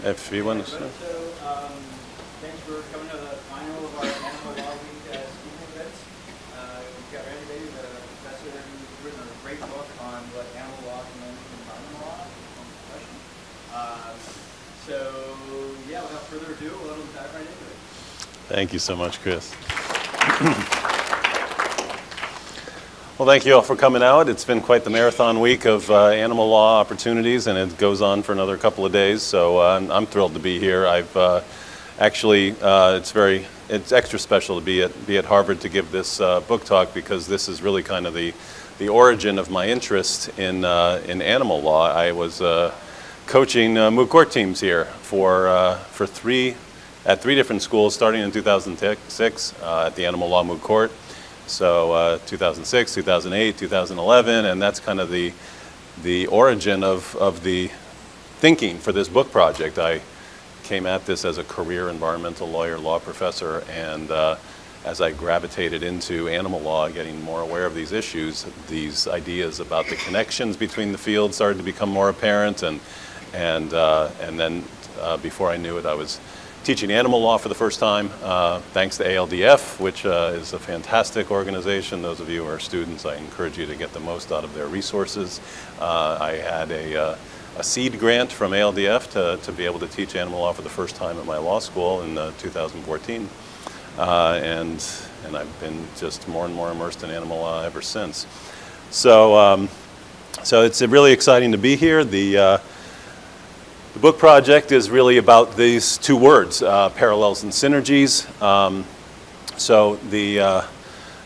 if you want to. So, thanks for coming to the final of our Animal Law Week speaking events. We've got Randall Abate, the professor who's written a great book on what animal law can learn from environmental law. So, yeah, without further ado, we'll dive right into it. Thank you so much, Chris. Well, thank you all for coming out. It's been quite the marathon week of animal law opportunities, and it goes on for another couple of days. So I'm thrilled to be here. I've actually it's extra special to be at Harvard to give this book talk, because this is really kind of the origin of my interest in animal law. I was coaching moot court teams here for three different schools, starting in 2006 at the Animal Law Moot Court. So 2006, 2008, 2011, and that's kind of the origin of the thinking for this book project. I came at this as a career environmental lawyer, law professor, and as I gravitated into animal law, getting more aware of these issues, these ideas about the connections between the fields started to become more apparent, and then before I knew it, I was teaching animal law for the first time, thanks to ALDF, which is a fantastic organization. Those of you who are students, I encourage you to get the most out of their resources. I had a seed grant from ALDF to be able to teach animal law for the first time at my law school in 2014. And I've been just more and more immersed in animal law ever since. So it's really exciting to be here. The book project is really about these two words, parallels and synergies. So the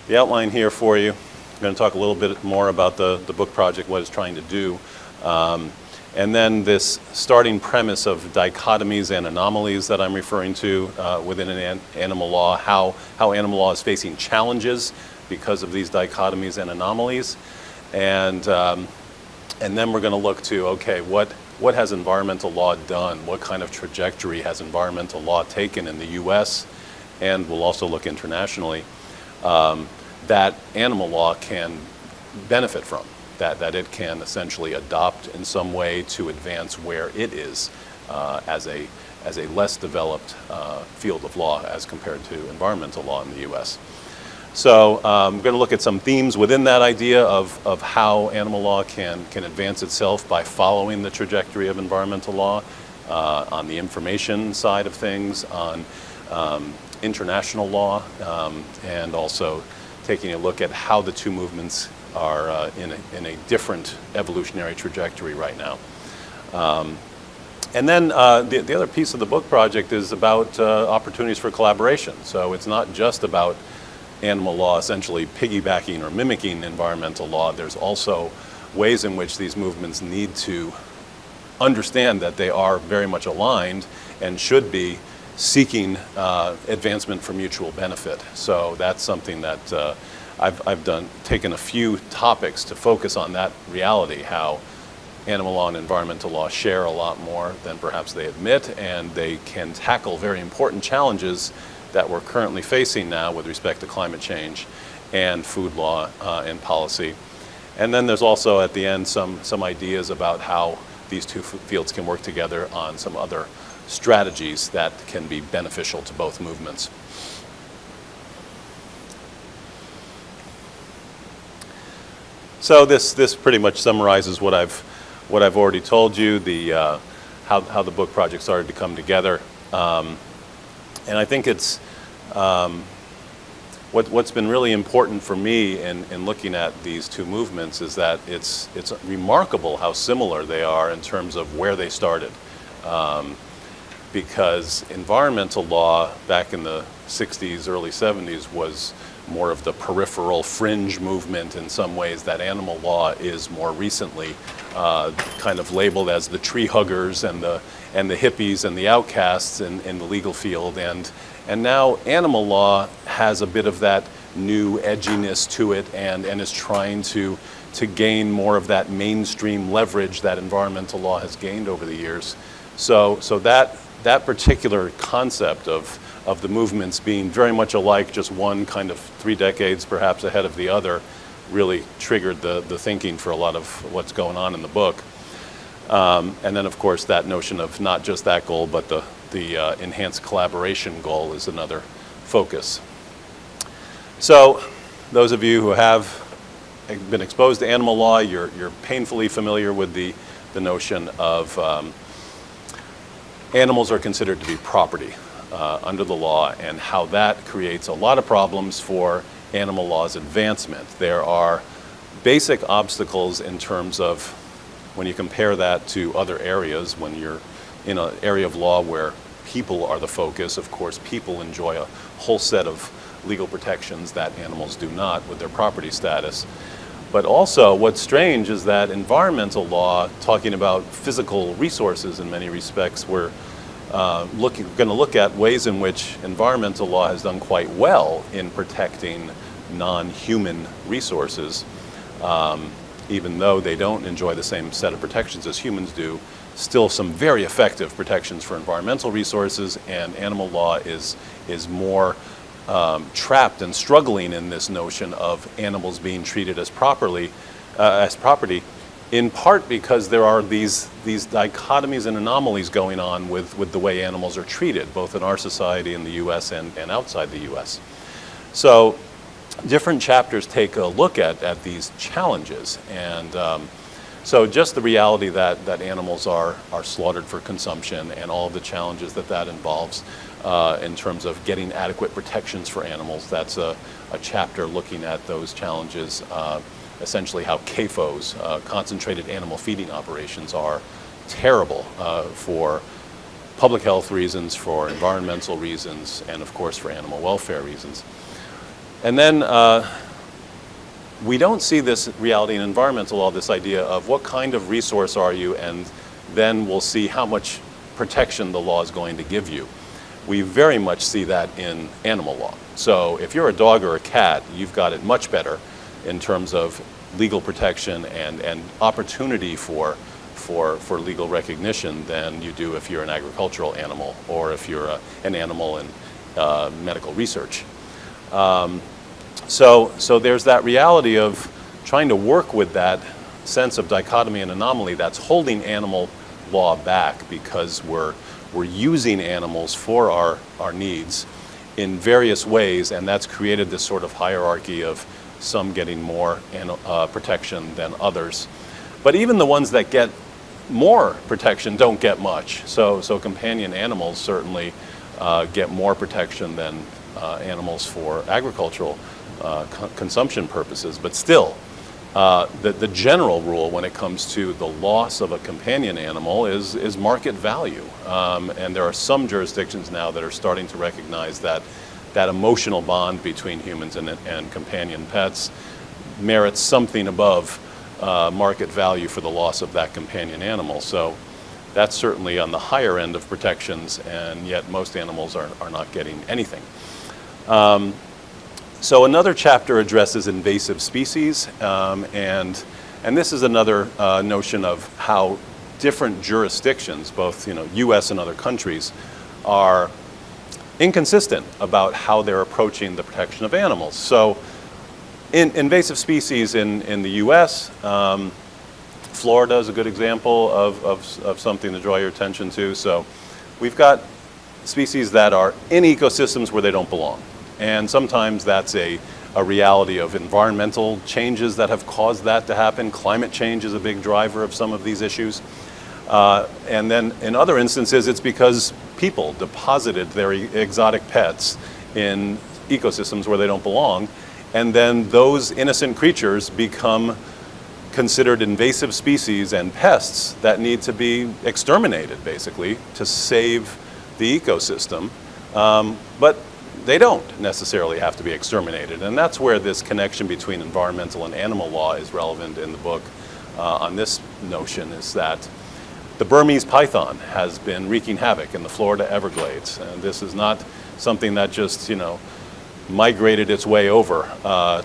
outline here for you, I'm going to talk a little bit more about the book project, what it's trying to do. And then this starting premise of dichotomies and anomalies that I'm referring to within animal law, how animal law is facing challenges because of these dichotomies and anomalies. And then we're going to look to, okay, what has environmental law done? What kind of trajectory has environmental law taken in the US? And we'll also look internationally that animal law can benefit from, that it can essentially adopt in some way to advance where it is as a less developed field of law as compared to environmental law in the US. So I'm going to look at some themes within that idea of how animal law can advance itself by following the trajectory of environmental law on the information side of things, on international law, and also taking a look at how the two movements are in a different evolutionary trajectory right now. And then the other piece of the book project is about opportunities for collaboration. So it's not just about animal law essentially piggybacking or mimicking environmental law. There's also ways in which these movements need to understand that they are very much aligned and should be seeking advancement for mutual benefit. So that's something that I've taken a few topics to focus on that reality, how animal law and environmental law share a lot more than perhaps they admit, and they can tackle very important challenges that we're currently facing now with respect to climate change and food law and policy. And then there's also at the end some ideas about how these two fields can work together on some other strategies that can be beneficial to both movements. So this pretty much summarizes what I've already told you, how the book project started to come together. And I think it's what's been really important for me in looking at these two movements is that it's remarkable how similar they are in terms of where they started. Because environmental law back in the 60s, early 70s was more of the peripheral fringe movement in some ways that animal law is more recently kind of labeled as the tree huggers and the hippies and the outcasts in the legal field. And now animal law has a bit of that new edginess to it and is trying to gain more of that mainstream leverage that environmental law has gained over the years. So that particular concept of the movements being very much alike, just one kind of 3 decades perhaps ahead of the other, really triggered the thinking for a lot of what's going on in the book. And then, of course, that notion of not just that goal, but the enhanced collaboration goal is another focus. So those of you who have been exposed to animal law, you're painfully familiar with the notion of animals are considered to be property under the law, and how that creates a lot of problems for animal law's advancement. There are basic obstacles in terms of when you compare that to other areas. When you're in an area of law where people are the focus, of course, people enjoy a whole set of legal protections that animals do not with their property status. But also, what's strange is that environmental law, talking about physical resources in many respects, we're going to look at ways in which environmental law has done quite well in protecting non-human resources. Even though they don't enjoy the same set of protections as humans do, still some very effective protections for environmental resources, and animal law is more trapped and struggling in this notion of animals being treated as property, in part because there are these dichotomies and anomalies going on with the way animals are treated, both in our society in the U.S. and outside the U.S. So different chapters take a look at these challenges, and so just the reality that animals are slaughtered for consumption and all of the challenges that involves in terms of getting adequate protections for animals. That's a chapter looking at those challenges, essentially how CAFOs, concentrated animal feeding operations, are terrible for public health reasons, for environmental reasons, and of course for animal welfare reasons. And then we don't see this reality in environmental law, this idea of what kind of resource are you, and then we'll see how much protection the law is going to give you. We very much see that in animal law. So if you're a dog or a cat, you've got it much better in terms of legal protection and opportunity for legal recognition than you do if you're an agricultural animal or if you're an animal in medical research. So there's that reality of trying to work with that sense of dichotomy and anomaly that's holding animal law back, because we're using animals for our needs in various ways, and that's created this sort of hierarchy of some getting more protection than others. But even the ones that get more protection don't get much. So companion animals certainly get more protection than animals for agricultural consumption purposes, but still, the general rule when it comes to the loss of a companion animal is market value. And there are some jurisdictions now that are starting to recognize that emotional bond between humans and companion pets merits something above market value for the loss of that companion animal. So that's certainly on the higher end of protections, and yet most animals are not getting anything. So another chapter addresses invasive species, and this is another notion of how different jurisdictions, both U.S. and other countries, are inconsistent about how they're approaching the protection of animals. So in invasive species in the U.S., Florida is a good example of something to draw your attention to. So we've got species that are in ecosystems where they don't belong. And sometimes that's a reality of environmental changes that have caused that to happen. Climate change is a big driver of some of these issues. And then in other instances, it's because people deposited their exotic pets in ecosystems where they don't belong. And then those innocent creatures become considered invasive species and pests that need to be exterminated, basically, to save the ecosystem. But they don't necessarily have to be exterminated. And that's where this connection between environmental and animal law is relevant in the book on this notion, is that the Burmese python has been wreaking havoc in the Florida Everglades. And this is not something that just, migrated its way over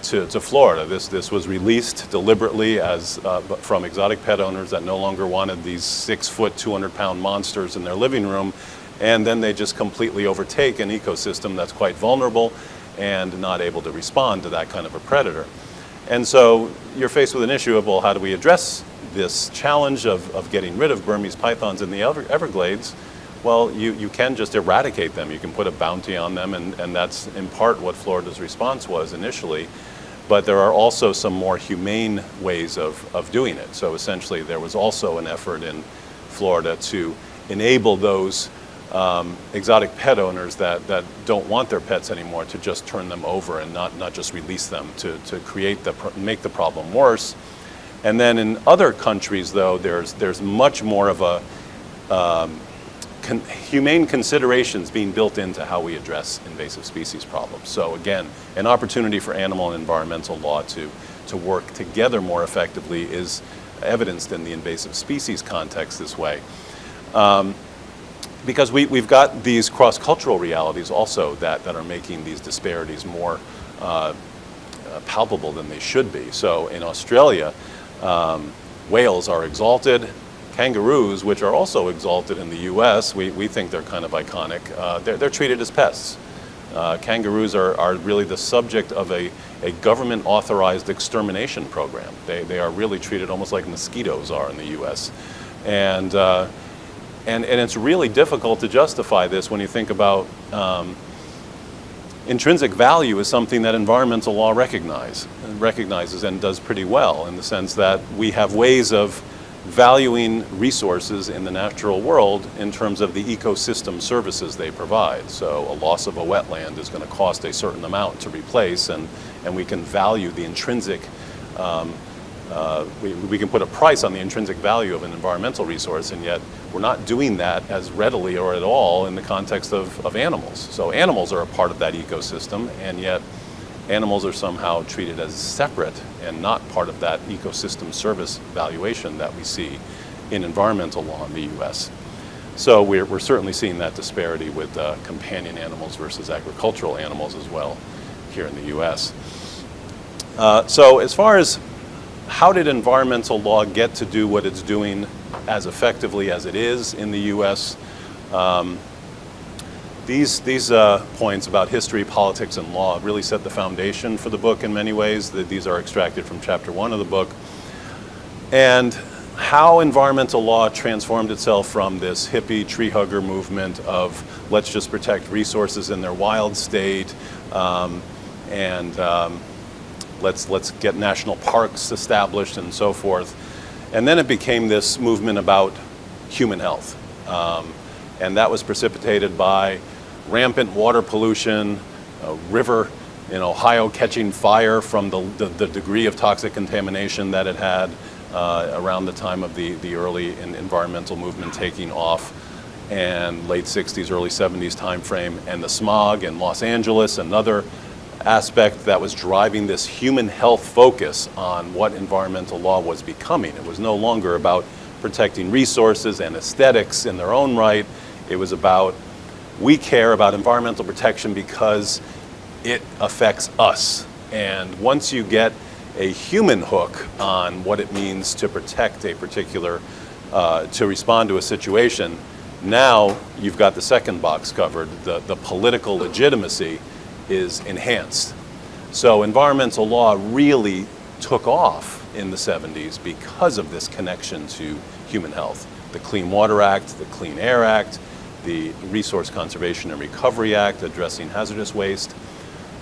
to Florida. This was released deliberately as from exotic pet owners that no longer wanted these 6-foot, 200-pound monsters in their living room. And then they just completely overtake an ecosystem that's quite vulnerable and not able to respond to that kind of a predator. And so you're faced with an issue of, well, how do we address this challenge of getting rid of Burmese pythons in the Everglades, well, you can just eradicate them. You can put a bounty on them, and that's in part what Florida's response was initially. But there are also some more humane ways of doing it. So essentially, there was also an effort in Florida to enable those exotic pet owners that don't want their pets anymore to just turn them over and not just release them to make the problem worse. And then in other countries, though, there's much more of a humane considerations being built into how we address invasive species problems. So again, an opportunity for animal and environmental law to work together more effectively is evidenced in the invasive species context this way. Because we've got these cross-cultural realities also that are making these disparities more palpable than they should be. So in Australia, whales are exalted. Kangaroos, which are also exalted in the US, we think they're kind of iconic, they're treated as pests. Kangaroos are really the subject of a government-authorized extermination program. They are really treated almost like mosquitoes are in the US. And it's really difficult to justify this when you think about intrinsic value is something that environmental law recognizes and does pretty well, in the sense that we have ways of valuing resources in the natural world in terms of the ecosystem services they provide. So a loss of a wetland is going to cost a certain amount to replace, and we can value the intrinsic, we can put a price on the intrinsic value of an environmental resource, and yet we're not doing that as readily or at all in the context of animals. So animals are a part of that ecosystem, and yet animals are somehow treated as separate and not part of that ecosystem service valuation that we see in environmental law in the US. So we're certainly seeing that disparity with companion animals versus agricultural animals as well here in the US. So as far as how did environmental law get to do what it's doing as effectively as it is in the US? These points about history, politics, and law really set the foundation for the book in many ways. These are extracted from chapter 1 of the book. And how environmental law transformed itself from this hippie tree hugger movement of let's just protect resources in their wild state, let's get national parks established and so forth. And then it became this movement about human health. And that was precipitated by rampant water pollution, a river in Ohio catching fire from the degree of toxic contamination that it had around the time of the early environmental movement taking off, and late 60s, early 70s timeframe, and the smog in Los Angeles, another aspect that was driving this human health focus on what environmental law was becoming. It was no longer about protecting resources and aesthetics in their own right. It was about, we care about environmental protection because it affects us. And once you get a human hook on what it means to protect a particular, to respond to a situation, now you've got the second box covered. The political legitimacy is enhanced. So environmental law really took off in the 70s because of this connection to human health. The Clean Water Act, the Clean Air Act, the Resource Conservation and Recovery Act addressing hazardous waste.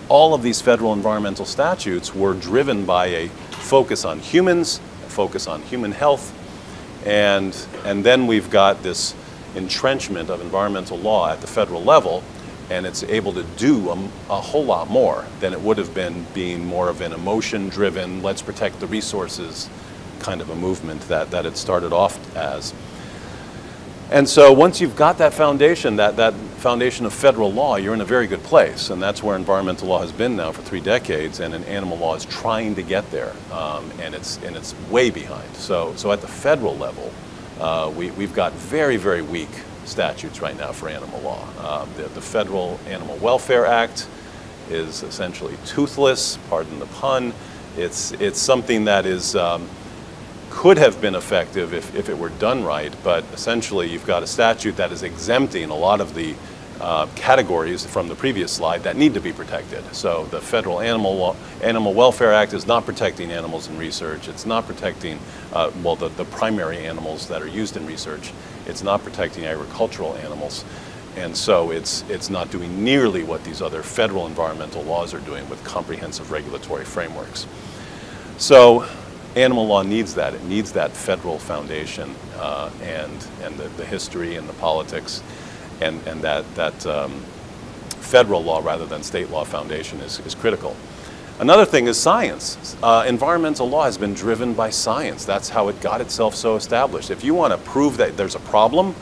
All of these federal environmental statutes were driven by a focus on humans, a focus on human health, and then we've got this entrenchment of environmental law at the federal level, and it's able to do a whole lot more than it would have been being more of an emotion-driven, let's protect the resources kind of a movement that it started off as. And so once you've got that foundation, that foundation of federal law, you're in a very good place. And that's where environmental law has been now for 3 decades, and animal law is trying to get there, and it's way behind. So at the federal level, we've got very, very weak statutes right now for animal law. The Federal Animal Welfare Act is essentially toothless, pardon the pun. It's something that is could have been effective if it were done right, but essentially you've got a statute that is exempting a lot of the categories from the previous slide that need to be protected. So the Federal Animal Welfare Act is not protecting animals in research. It's not protecting, the primary animals that are used in research. It's not protecting agricultural animals. And so it's not doing nearly what these other federal environmental laws are doing with comprehensive regulatory frameworks. So animal law needs that. It needs that federal foundation and the history and the politics. And that federal law rather than state law foundation is critical. Another thing is science. Environmental law has been driven by science. That's how it got itself so established. If you want to prove that there's a problem,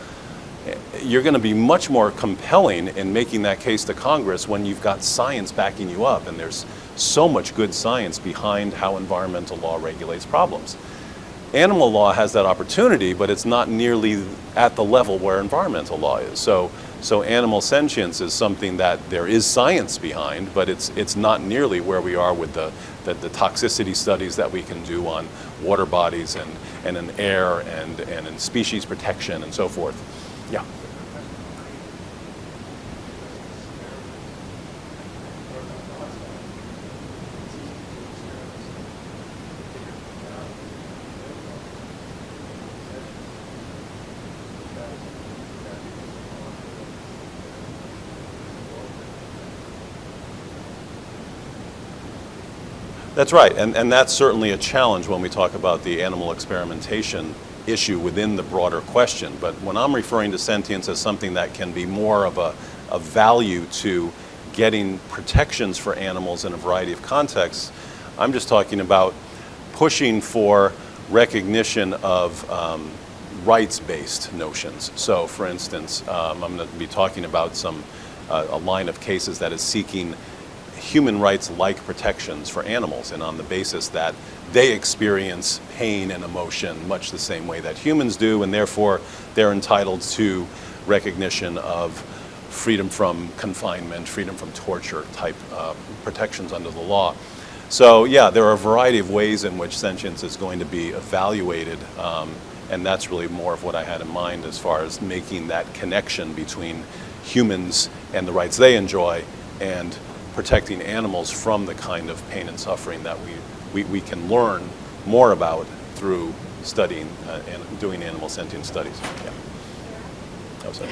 you're going to be much more compelling in making that case to Congress when you've got science backing you up, and there's so much good science behind how environmental law regulates problems. Animal law has that opportunity, but it's not nearly at the level where environmental law is. So animal sentience is something that there is science behind, but it's not nearly where we are with the toxicity studies that we can do on water bodies and in air and in species protection and so forth. Yeah. That's right, and that's certainly a challenge when we talk about the animal experimentation issue within the broader question. But when I'm referring to sentience as something that can be more of a value to getting protections for animals in a variety of contexts, I'm just talking about pushing for recognition of rights-based notions. So, for instance, I'm going to be talking about a line of cases that is seeking human rights-like protections for animals, and on the basis that they experience pain and emotion much the same way that humans do, and therefore they're entitled to recognition of freedom from confinement, freedom from torture type protections under the law. So yeah, there are a variety of ways in which sentience is going to be evaluated, and that's really more of what I had in mind as far as making that connection between humans and the rights they enjoy and protecting animals from the kind of pain and suffering that we can learn more about through studying and doing animal sentience studies. Yeah. Oh, sorry.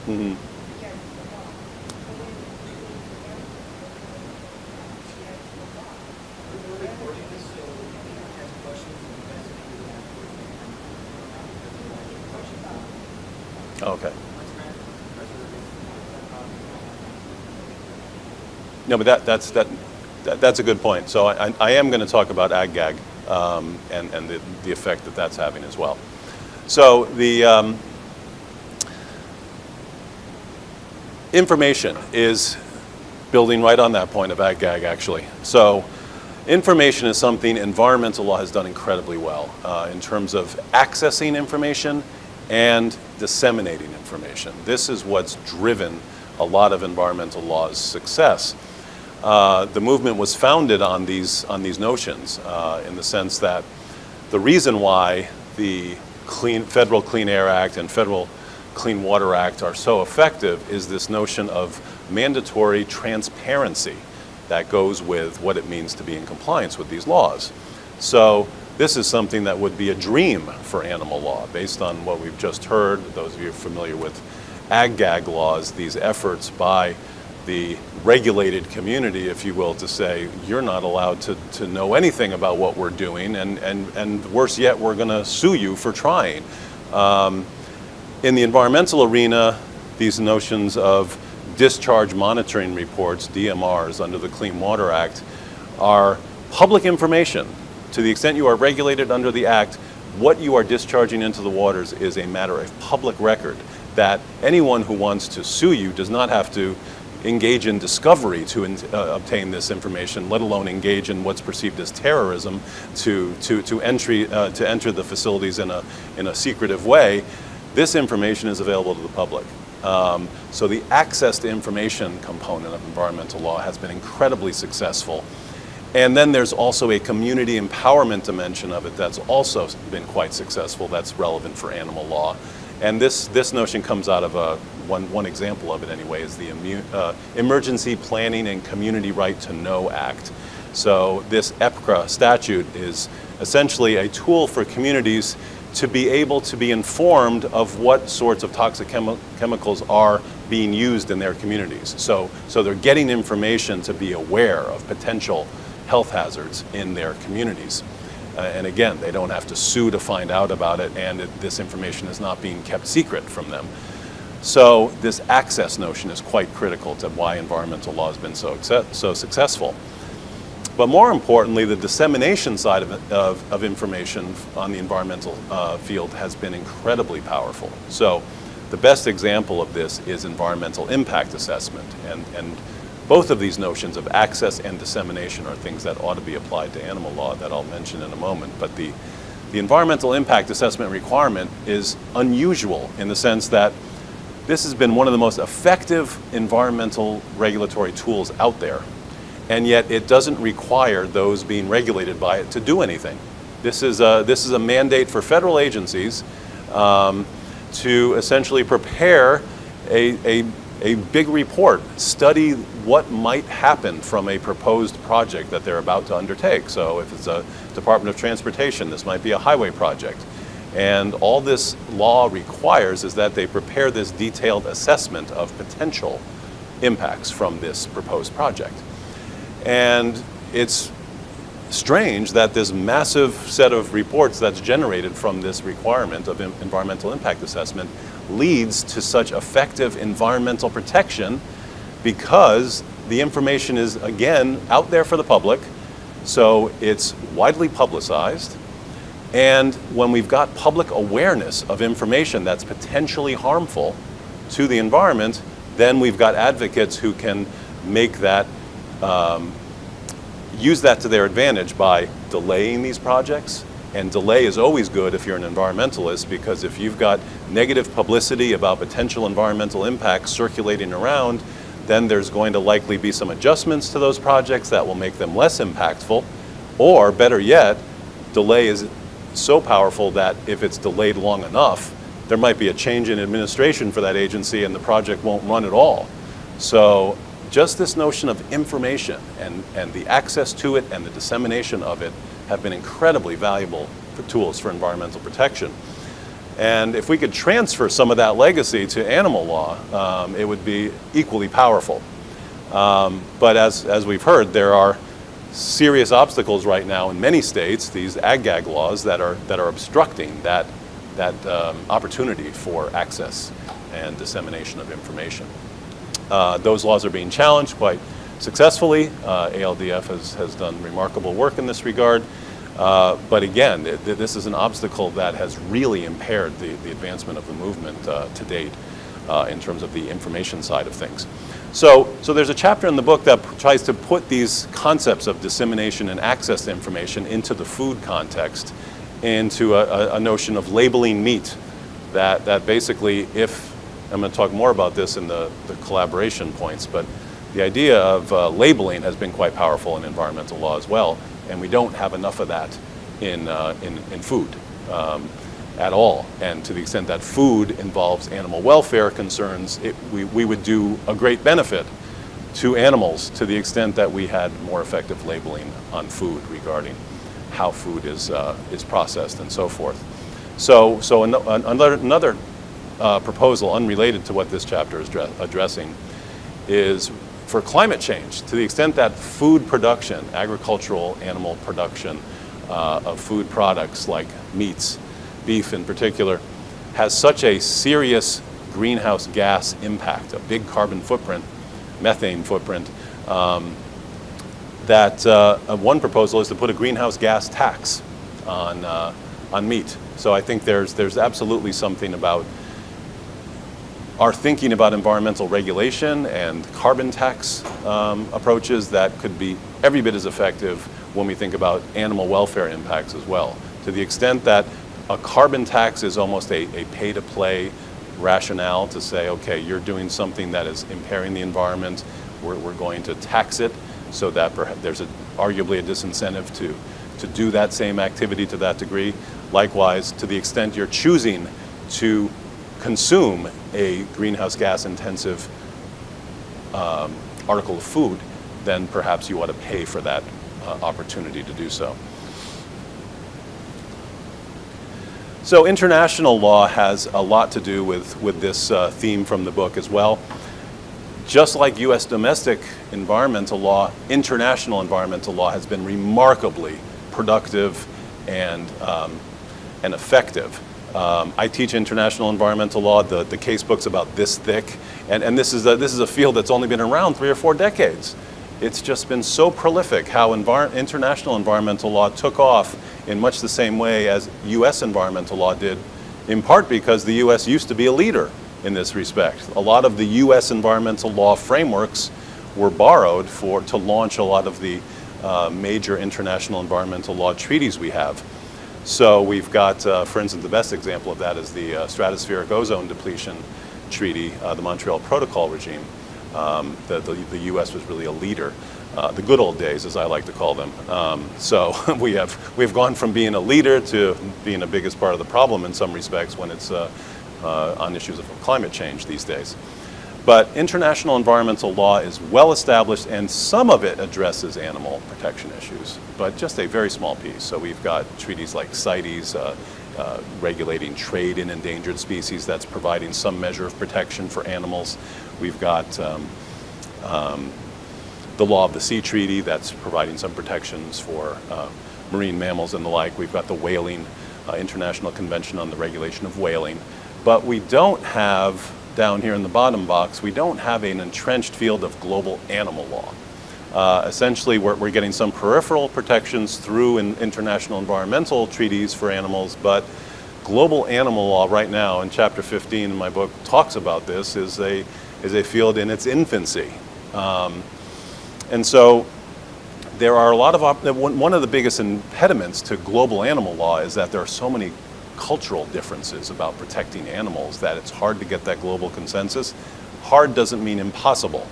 Mm-hmm. Okay. No, but that's a good point. So I am going to talk about ag-gag and the effect that that's having as well. So the information is building right on that point of ag-gag, actually. So information is something environmental law has done incredibly well in terms of accessing information and disseminating information. This is what's driven a lot of environmental law's success. The movement was founded on these notions in the sense that the reason why the Federal Clean Air Act and Federal Clean Water Act are so effective is this notion of mandatory transparency that goes with what it means to be in compliance with these laws. So this is something that would be a dream for animal law based on what we've just heard. Those of you familiar with ag-gag laws, these efforts by the regulated community, if you will, to say you're not allowed to know anything about what we're doing, and worse yet, we're going to sue you for trying. In the environmental arena, these notions of discharge monitoring reports, DMRs, under the Clean Water Act, are public information. To the extent you are regulated under the Act, what you are discharging into the waters is a matter of public record that anyone who wants to sue you does not have to engage in discovery to obtain this information, let alone engage in what's perceived as terrorism to enter the facilities in a secretive way. This information is available to the public. So the access to information component of environmental law has been incredibly successful. And then there's also a community empowerment dimension of it that's also been quite successful, that's relevant for animal law. And this notion comes out of one example of it anyway, is the Emergency Planning and Community Right to Know Act. So this EPCRA statute is essentially a tool for communities to be able to be informed of what sorts of toxic chemicals are being used in their communities. So they're getting information to be aware of potential health hazards in their communities. And again, they don't have to sue to find out about it, and this information is not being kept secret from them. So this access notion is quite critical to why environmental law has been so successful. But more importantly, the dissemination side of information on the environmental field has been incredibly powerful. So the best example of this is environmental impact assessment. And both of these notions of access and dissemination are things that ought to be applied to animal law that I'll mention in a moment. But the environmental impact assessment requirement is unusual in the sense that this has been one of the most effective environmental regulatory tools out there. And yet it doesn't require those being regulated by it to do anything. This is a mandate for federal agencies to essentially prepare a big report, study what might happen from a proposed project that they're about to undertake. So if it's a Department of Transportation, this might be a highway project. And all this law requires is that they prepare this detailed assessment of potential impacts from this proposed project. And it's strange that this massive set of reports that's generated from this requirement of environmental impact assessment leads to such effective environmental protection, because the information is, again, out there for the public, so it's widely publicized. And when we've got public awareness of information that's potentially harmful to the environment, then we've got advocates who can make that use that to their advantage by delaying these projects. And delay is always good if you're an environmentalist, because if you've got negative publicity about potential environmental impacts circulating around, then there's going to likely be some adjustments to those projects that will make them less impactful. Or better yet, delay is so powerful that if it's delayed long enough, there might be a change in administration for that agency and the project won't run at all. So just this notion of information and the access to it and the dissemination of it have been incredibly valuable for tools for environmental protection. And if we could transfer some of that legacy to animal law, it would be equally powerful. But as we've heard, there are serious obstacles right now in many states, these ag-gag laws that are obstructing that opportunity for access and dissemination of information. Those laws are being challenged quite successfully. ALDF has done remarkable work in this regard. But again, this is an obstacle that has really impaired the advancement of the movement to date in terms of the information side of things. So there's a chapter in the book that tries to put these concepts of dissemination and access to information into the food context, into a notion of labeling meat, that basically, if I'm going to talk more about this in the collaboration points, but the idea of labeling has been quite powerful in environmental law as well, and we don't have enough of that in food at all. And to the extent that food involves animal welfare concerns, we would do a great benefit to animals to the extent that we had more effective labeling on food regarding how food is processed and so forth. So another proposal unrelated to what this chapter is addressing is for climate change. To the extent that food production, agricultural animal production of food products like meats, beef in particular, has such a serious greenhouse gas impact, a big carbon footprint, methane footprint, that one proposal is to put a greenhouse gas tax on meat. So I think there's absolutely something about our thinking about environmental regulation and carbon tax approaches that could be every bit as effective when we think about animal welfare impacts as well. To the extent that a carbon tax is almost a pay-to-play rationale to say, okay, you're doing something that is impairing the environment, we're going to tax it so that there's arguably a disincentive to do that same activity to that degree. Likewise, to the extent you're choosing to consume a greenhouse gas intensive article of food, then perhaps you ought to pay for that opportunity to do so. So international law has a lot to do with this theme from the book as well. Just like U.S. domestic environmental law, international environmental law has been remarkably productive and effective. I teach international environmental law. The case book's about this thick, and this is a field that's only been around 3 or 4 decades. It's just been so prolific how international environmental law took off in much the same way as U.S. environmental law did, in part because the U.S. used to be a leader in this respect. A lot of the U.S. environmental law frameworks were borrowed to launch a lot of the major international environmental law treaties we have. So we've got, for instance, the best example of that is the stratospheric ozone depletion treaty, the Montreal Protocol regime. The U.S. was really a leader, the good old days, as I like to call them. So we've gone from being a leader to being the biggest part of the problem in some respects when it's on issues of climate change these days. But international environmental law is well established, and some of it addresses animal protection issues, but just a very small piece. So we've got treaties like CITES, regulating trade in endangered species, that's providing some measure of protection for animals. We've got the Law of the Sea Treaty, that's providing some protections for marine mammals and the like. We've got the Whaling International Convention on the Regulation of Whaling. But we don't have, down here in the bottom box, we don't have an entrenched field of global animal law. Essentially, we're getting some peripheral protections through international environmental treaties for animals, but global animal law right now, in Chapter 15 in my book, talks about this, is a field in its infancy. And so there are a lot of, one of the biggest impediments to global animal law is that there are so many cultural differences about protecting animals that it's hard to get that global consensus. Hard doesn't mean impossible.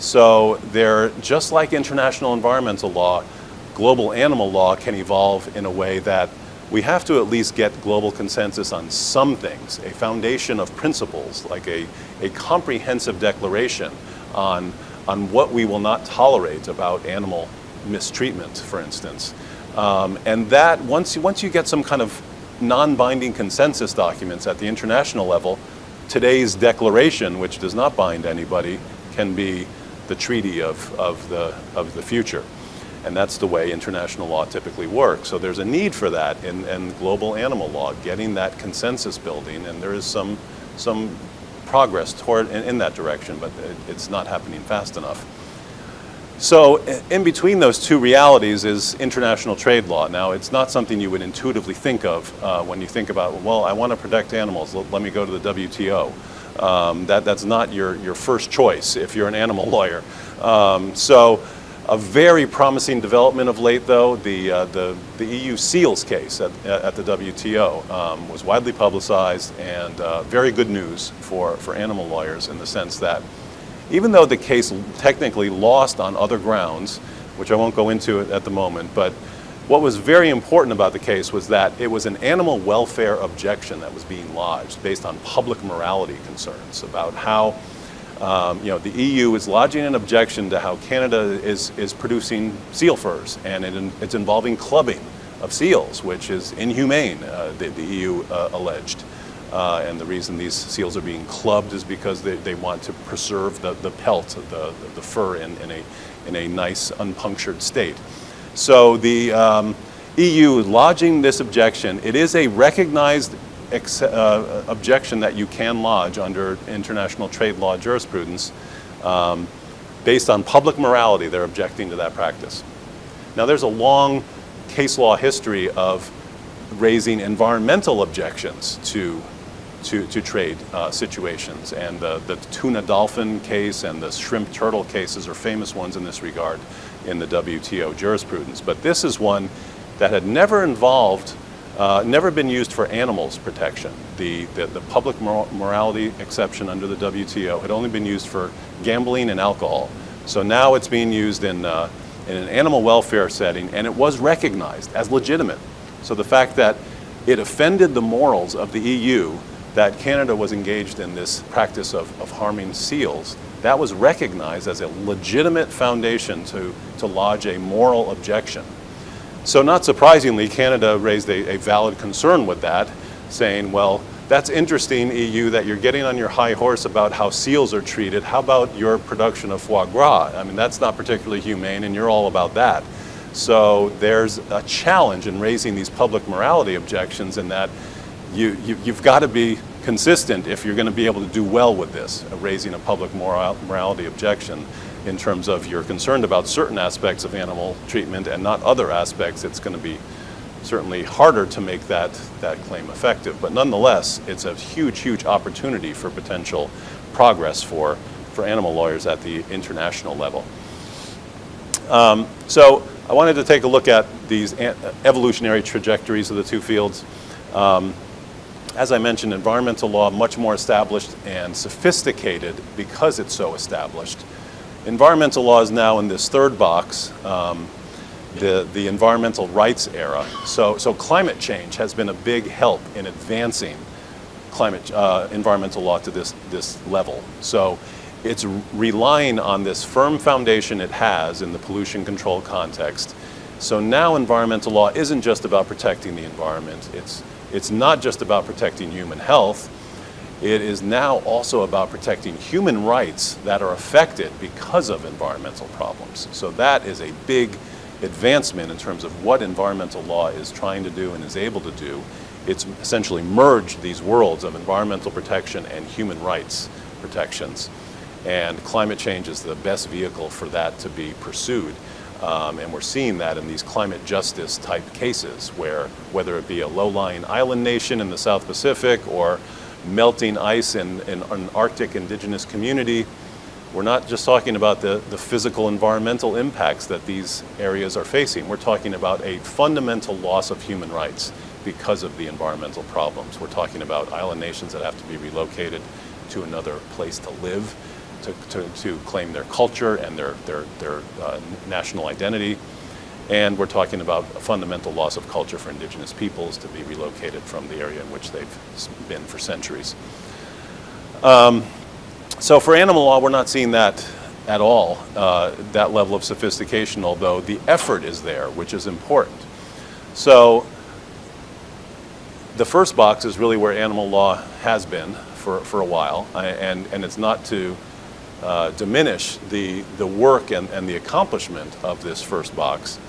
So they're just like international environmental law, global animal law can evolve in a way that we have to at least get global consensus on some things, a foundation of principles, like a comprehensive declaration on what we will not tolerate about animal mistreatment, for instance. And that, once you get some kind of non-binding consensus documents at the international level, today's declaration, which does not bind anybody, can be the treaty of the future. And that's the way international law typically works. So there's a need for that in global animal law, getting that consensus building, and there is some progress toward in that direction, but it's not happening fast enough. So in between those two realities is international trade law. Now, it's not something you would intuitively think of when you think about, well, I want to protect animals, let me go to the WTO. That's not your first choice if you're an animal lawyer. So a very promising development of late, though, the EU seals case at the WTO was widely publicized and very good news for animal lawyers in the sense that even though the case technically lost on other grounds, which I won't go into at the moment, but what was very important about the case was that it was an animal welfare objection that was being lodged based on public morality concerns about how the EU is lodging an objection to how Canada is producing seal furs, and it's involving clubbing of seals, which is inhumane, the EU alleged. And the reason these seals are being clubbed is because they want to preserve the pelt, the fur in a nice unpunctured state. So the EU lodging this objection, it is a recognized objection that you can lodge under international trade law jurisprudence. Based on public morality, they're objecting to that practice. Now there's a long case law history of raising environmental objections to trade situations, and the tuna dolphin case and the shrimp turtle cases are famous ones in this regard in the WTO jurisprudence. But this is one that had never been used for animals protection. The public morality exception under the WTO had only been used for gambling and alcohol. So now it's being used in an animal welfare setting, and it was recognized as legitimate. So the fact that it offended the morals of the EU that Canada was engaged in this practice of harming seals, that was recognized as a legitimate foundation to lodge a moral objection. So not surprisingly, Canada raised a valid concern with that, saying, well, that's interesting, EU, that you're getting on your high horse about how seals are treated. How about your production of foie gras? I mean, that's not particularly humane, and you're all about that. So there's a challenge in raising these public morality objections in that you've got to be consistent if you're going to be able to do well with this, raising a public morality objection in terms of you're concerned about certain aspects of animal treatment and not other aspects. It's going to be certainly harder to make that claim effective. But nonetheless, it's a huge, huge opportunity for potential progress for animal lawyers at the international level. So I wanted to take a look at these evolutionary trajectories of the two fields. As I mentioned, environmental law much more established and sophisticated because it's so established. Environmental law is now in this third box, the environmental rights era. So climate change has been a big help in advancing environmental law to this level. So it's relying on this firm foundation it has in the pollution control context. So now environmental law isn't just about protecting the environment. It's not just about protecting human health. It is now also about protecting human rights that are affected because of environmental problems. So that is a big advancement in terms of what environmental law is trying to do and is able to do. It's essentially merged these worlds of environmental protection and human rights protections. And climate change is the best vehicle for that to be pursued. And we're seeing that in these climate justice type cases where, whether it be a low-lying island nation in the South Pacific or melting ice in an Arctic indigenous community, we're not just talking about the physical environmental impacts that these areas are facing. We're talking about a fundamental loss of human rights because of the environmental problems. We're talking about island nations that have to be relocated to another place to live, to claim their culture and their national identity. And we're talking about a fundamental loss of culture for indigenous peoples to be relocated from the area in which they've been for centuries. So for animal law, we're not seeing that at all, that level of sophistication, although the effort is there, which is important. So the first box is really where animal law has been for a while, and it's not to diminish the work and the accomplishment of this first box,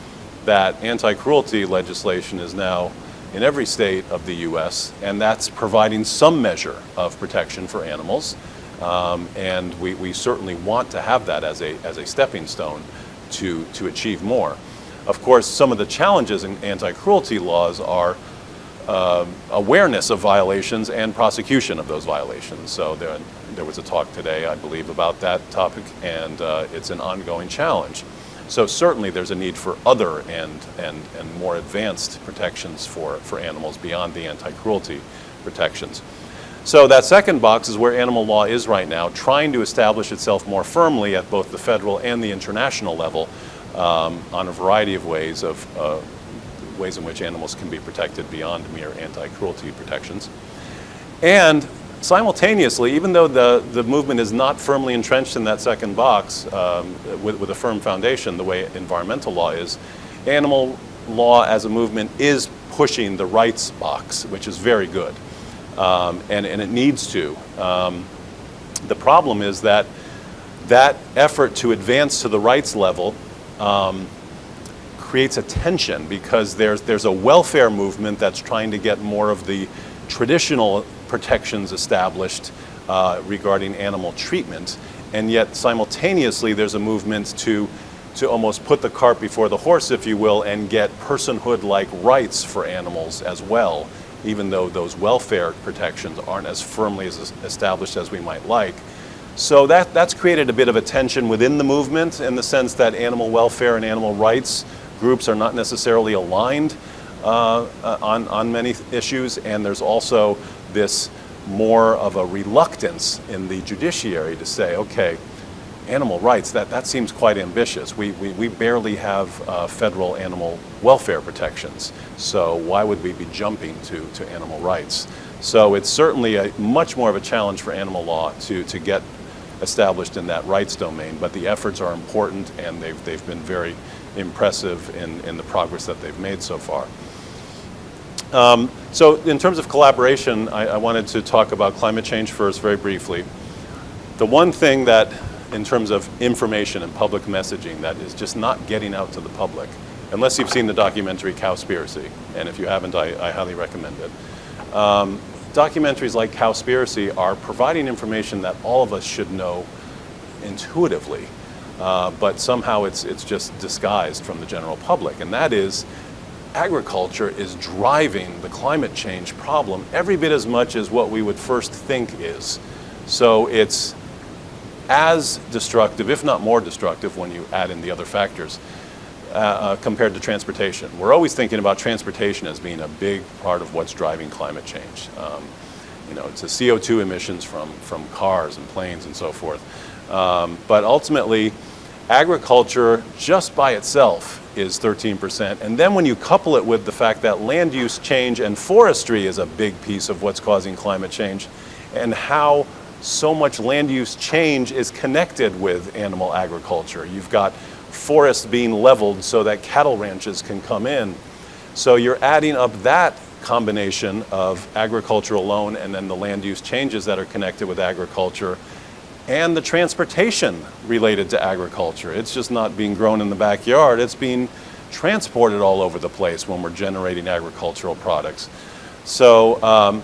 that anti-cruelty legislation is now in every state of the U.S., and that's providing some measure of protection for animals. And we certainly want to have that as a stepping stone to achieve more. Of course, some of the challenges in anti-cruelty laws are awareness of violations and prosecution of those violations. So there was a talk today, I believe, about that topic, and it's an ongoing challenge. So certainly there's a need for other and more advanced protections for animals beyond the anti-cruelty protections. So that second box is where animal law is right now, trying to establish itself more firmly at both the federal and the international level on a variety of ways in which animals can be protected beyond mere anti-cruelty protections. And simultaneously, even though the movement is not firmly entrenched in that second box with a firm foundation, the way environmental law is, animal law as a movement is pushing the rights box, which is very good. And it needs to. The problem is that effort to advance to the rights level creates a tension because there's a welfare movement that's trying to get more of the traditional protections established regarding animal treatment, and yet simultaneously there's a movement to almost put the cart before the horse, if you will, and get personhood-like rights for animals as well, even though those welfare protections aren't as firmly established as we might like. So that's created a bit of a tension within the movement in the sense that animal welfare and animal rights groups are not necessarily aligned on many issues, and there's also this more of a reluctance in the judiciary to say, okay, animal rights, that seems quite ambitious. We barely have federal animal welfare protections, so why would we be jumping to animal rights? So it's certainly much more of a challenge for animal law to get established in that rights domain, but the efforts are important, and they've been very impressive in the progress that they've made so far. So in terms of collaboration, I wanted to talk about climate change first very briefly. The one thing that, in terms of information and public messaging, that is just not getting out to the public, unless you've seen the documentary Cowspiracy, and if you haven't, I highly recommend it. Documentaries like Cowspiracy are providing information that all of us should know intuitively, but somehow it's just disguised from the general public, and that is agriculture is driving the climate change problem every bit as much as what we would first think is. So it's as destructive, if not more destructive, when you add in the other factors, compared to transportation. We're always thinking about transportation as being a big part of what's driving climate change. It's the CO2 emissions from cars and planes and so forth. But ultimately, agriculture just by itself is 13%. And then when you couple it with the fact that land use change and forestry is a big piece of what's causing climate change, and how so much land use change is connected with animal agriculture. You've got forests being leveled so that cattle ranches can come in. So you're adding up that combination of agriculture alone, and then the land use changes that are connected with agriculture, and the transportation related to agriculture. It's just not being grown in the backyard, it's being transported all over the place when we're generating agricultural products. So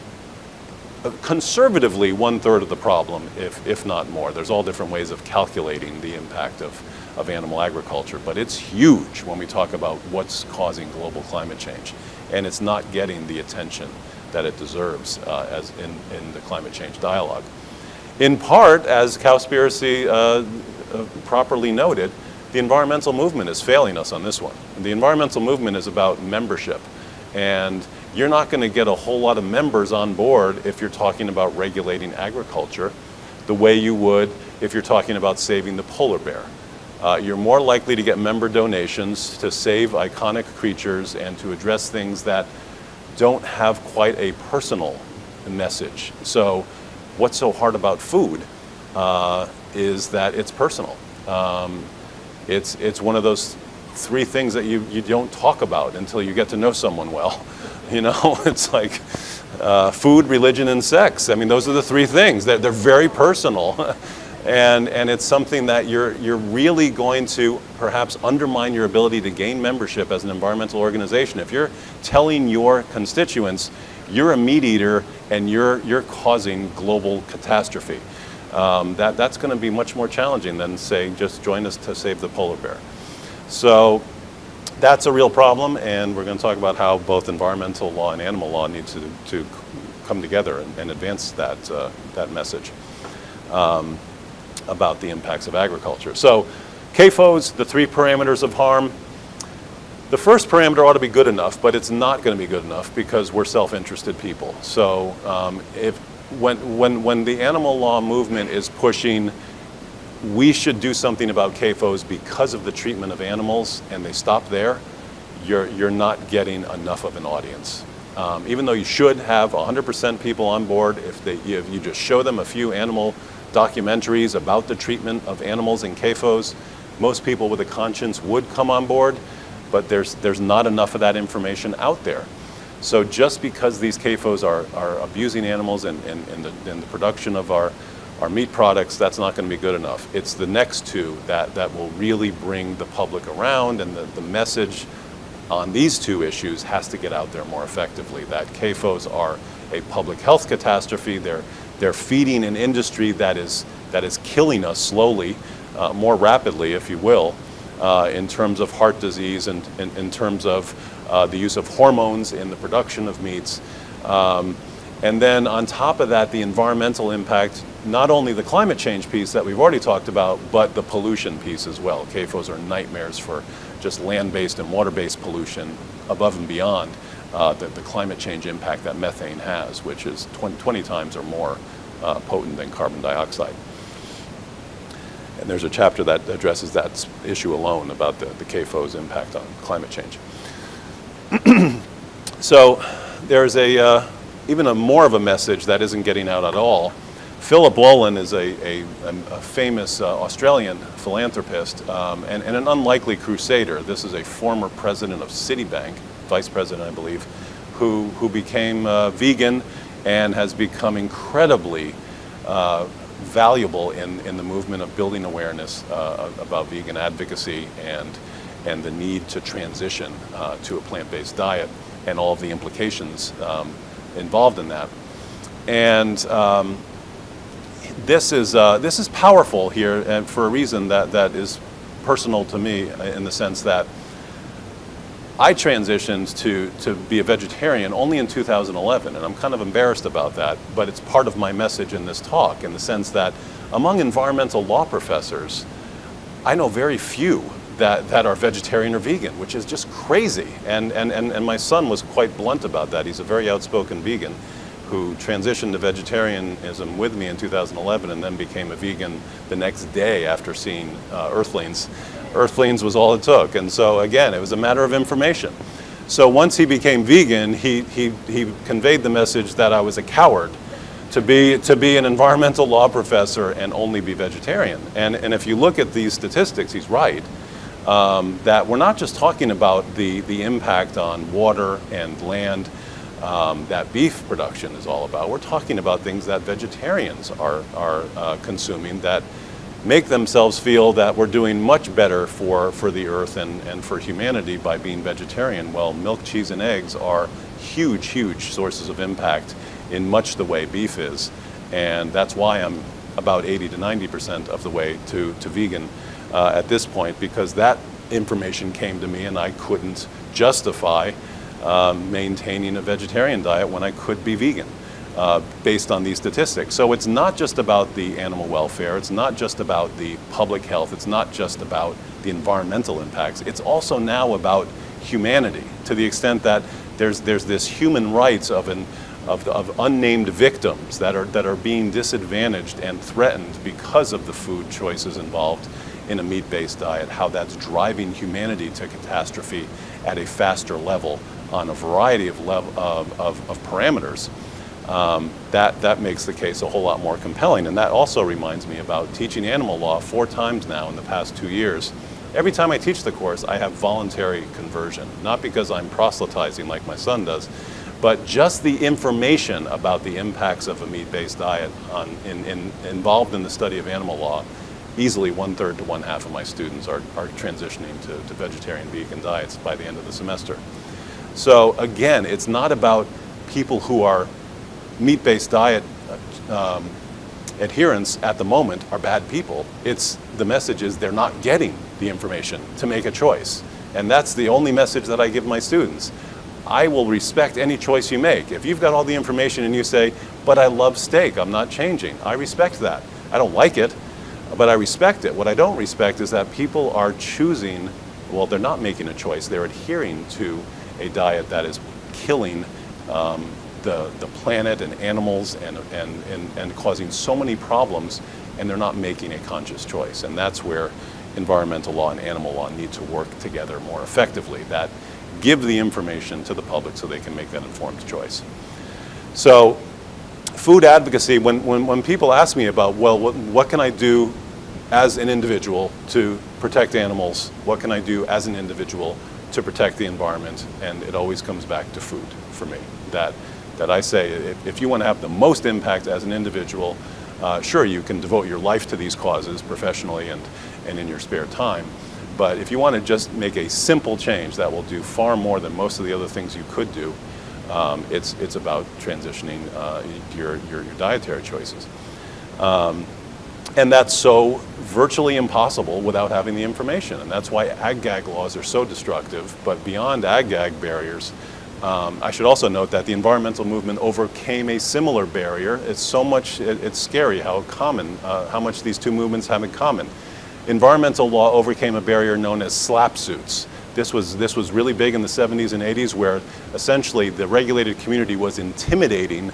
conservatively, 1/3 of the problem, if not more. There's all different ways of calculating the impact of animal agriculture, but it's huge when we talk about what's causing global climate change, and it's not getting the attention that it deserves as in the climate change dialogue. In part, as Cowspiracy properly noted, the environmental movement is failing us on this one. The environmental movement is about membership, and you're not going to get a whole lot of members on board if you're talking about regulating agriculture the way you would if you're talking about saving the polar bear. You're more likely to get member donations to save iconic creatures and to address things that don't have quite a personal message. So what's so hard about food is that it's personal. It's one of those three things that you don't talk about until you get to know someone well. It's like food, religion, and sex. I mean, those are the three things. They're very personal. And it's something that you're really going to perhaps undermine your ability to gain membership as an environmental organization. If you're telling your constituents you're a meat eater and you're causing global catastrophe, that's going to be much more challenging than saying just join us to save the polar bear. So that's a real problem, and we're going to talk about how both environmental law and animal law need to come together and advance that message about the impacts of agriculture. So CAFOs, the 3 parameters of harm. The first parameter ought to be good enough, but it's not going to be good enough because we're self-interested people. So when the animal law movement is pushing, we should do something about CAFOs because of the treatment of animals, and they stop there, you're not getting enough of an audience. Even though you should have 100% people on board, if you just show them a few animal documentaries about the treatment of animals in CAFOs, most people with a conscience would come on board, but there's not enough of that information out there. So just because these CAFOs are abusing animals in the production of our meat products, that's not going to be good enough. It's the next two that will really bring the public around, and the message on these two issues has to get out there more effectively, that CAFOs are a public health catastrophe. They're feeding an industry that is killing us slowly, more rapidly, if you will, in terms of heart disease and in terms of the use of hormones in the production of meats. And then on top of that, the environmental impact, not only the climate change piece that we've already talked about, but the pollution piece as well. CAFOs are nightmares for just land-based and water-based pollution above and beyond the climate change impact that methane has, which is 20 times or more potent than carbon dioxide. And there's a chapter that addresses that issue alone about the CAFO's impact on climate change. So there's even more of a message that isn't getting out at all. Philip Lowen is a famous Australian philanthropist and an unlikely crusader. This is a former president of Citibank, vice president, I believe, who became vegan and has become incredibly valuable in the movement of building awareness about vegan advocacy and the need to transition to a plant-based diet and all of the implications involved in that. And this is powerful here, and for a reason that is personal to me, in the sense that I transitioned to be a vegetarian only in 2011, and I'm kind of embarrassed about that, but it's part of my message in this talk, in the sense that among environmental law professors, I know very few that are vegetarian or vegan, which is just crazy. And my son was quite blunt about that. He's a very outspoken vegan who transitioned to vegetarianism with me in 2011 and then became a vegan the next day after seeing Earthlings. Earthlings was all it took. And so again, it was a matter of information. So once he became vegan, he conveyed the message that I was a coward to be an environmental law professor and only be vegetarian. And if you look at these statistics, he's right, that we're not just talking about the impact on water and land that beef production is all about. We're talking about things that vegetarians are consuming that make themselves feel that we're doing much better for the earth and for humanity by being vegetarian. Well, milk, cheese, and eggs are huge, huge sources of impact in much the way beef is. And that's why I'm about 80 to 90% of the way to vegan at this point, because that information came to me and I couldn't justify maintaining a vegetarian diet when I could be vegan based on these statistics. So it's not just about the animal welfare, it's not just about the public health, it's not just about the environmental impacts, it's also now about humanity, to the extent that there's this human rights of unnamed victims that are being disadvantaged and threatened because of the food choices involved in a meat-based diet, how that's driving humanity to catastrophe at a faster level on a variety of parameters. That makes the case a whole lot more compelling. And that also reminds me about teaching animal law 4 times now in the past 2 years. Every time I teach the course, I have voluntary conversion, not because I'm proselytizing like my son does, but just the information about the impacts of a meat-based diet involved in the study of animal law. Easily 1/3 to 1/2 of my students are transitioning to vegetarian, vegan diets by the end of the semester. So again, it's not about people who are meat-based diet adherents at the moment are bad people. It's the message is they're not getting the information to make a choice. And that's the only message that I give my students. I will respect any choice you make. If you've got all the information and you say, but I love steak, I'm not changing, I respect that. I don't like it, but I respect it. What I don't respect is that people are choosing, well, they're not making a choice, they're adhering to a diet that is killing the planet and animals and causing so many problems, and they're not making a conscious choice. And that's where environmental law and animal law need to work together more effectively, that give the information to the public so they can make that informed choice. So food advocacy, when people ask me about, well, what can I do as an individual to protect animals? What can I do as an individual to protect the environment? And it always comes back to food for me. That I say, if you want to have the most impact as an individual, sure, you can devote your life to these causes professionally and in your spare time. But if you want to just make a simple change that will do far more than most of the other things you could do, it's about transitioning your dietary choices. And that's so virtually impossible without having the information. And that's why ag-gag laws are so destructive. But beyond ag-gag barriers, I should also note that the environmental movement overcame a similar barrier. It's scary how much these two movements have in common. Environmental law overcame a barrier known as SLAPP suits. This was really big in the 70s and 80s, where essentially the regulated community was intimidating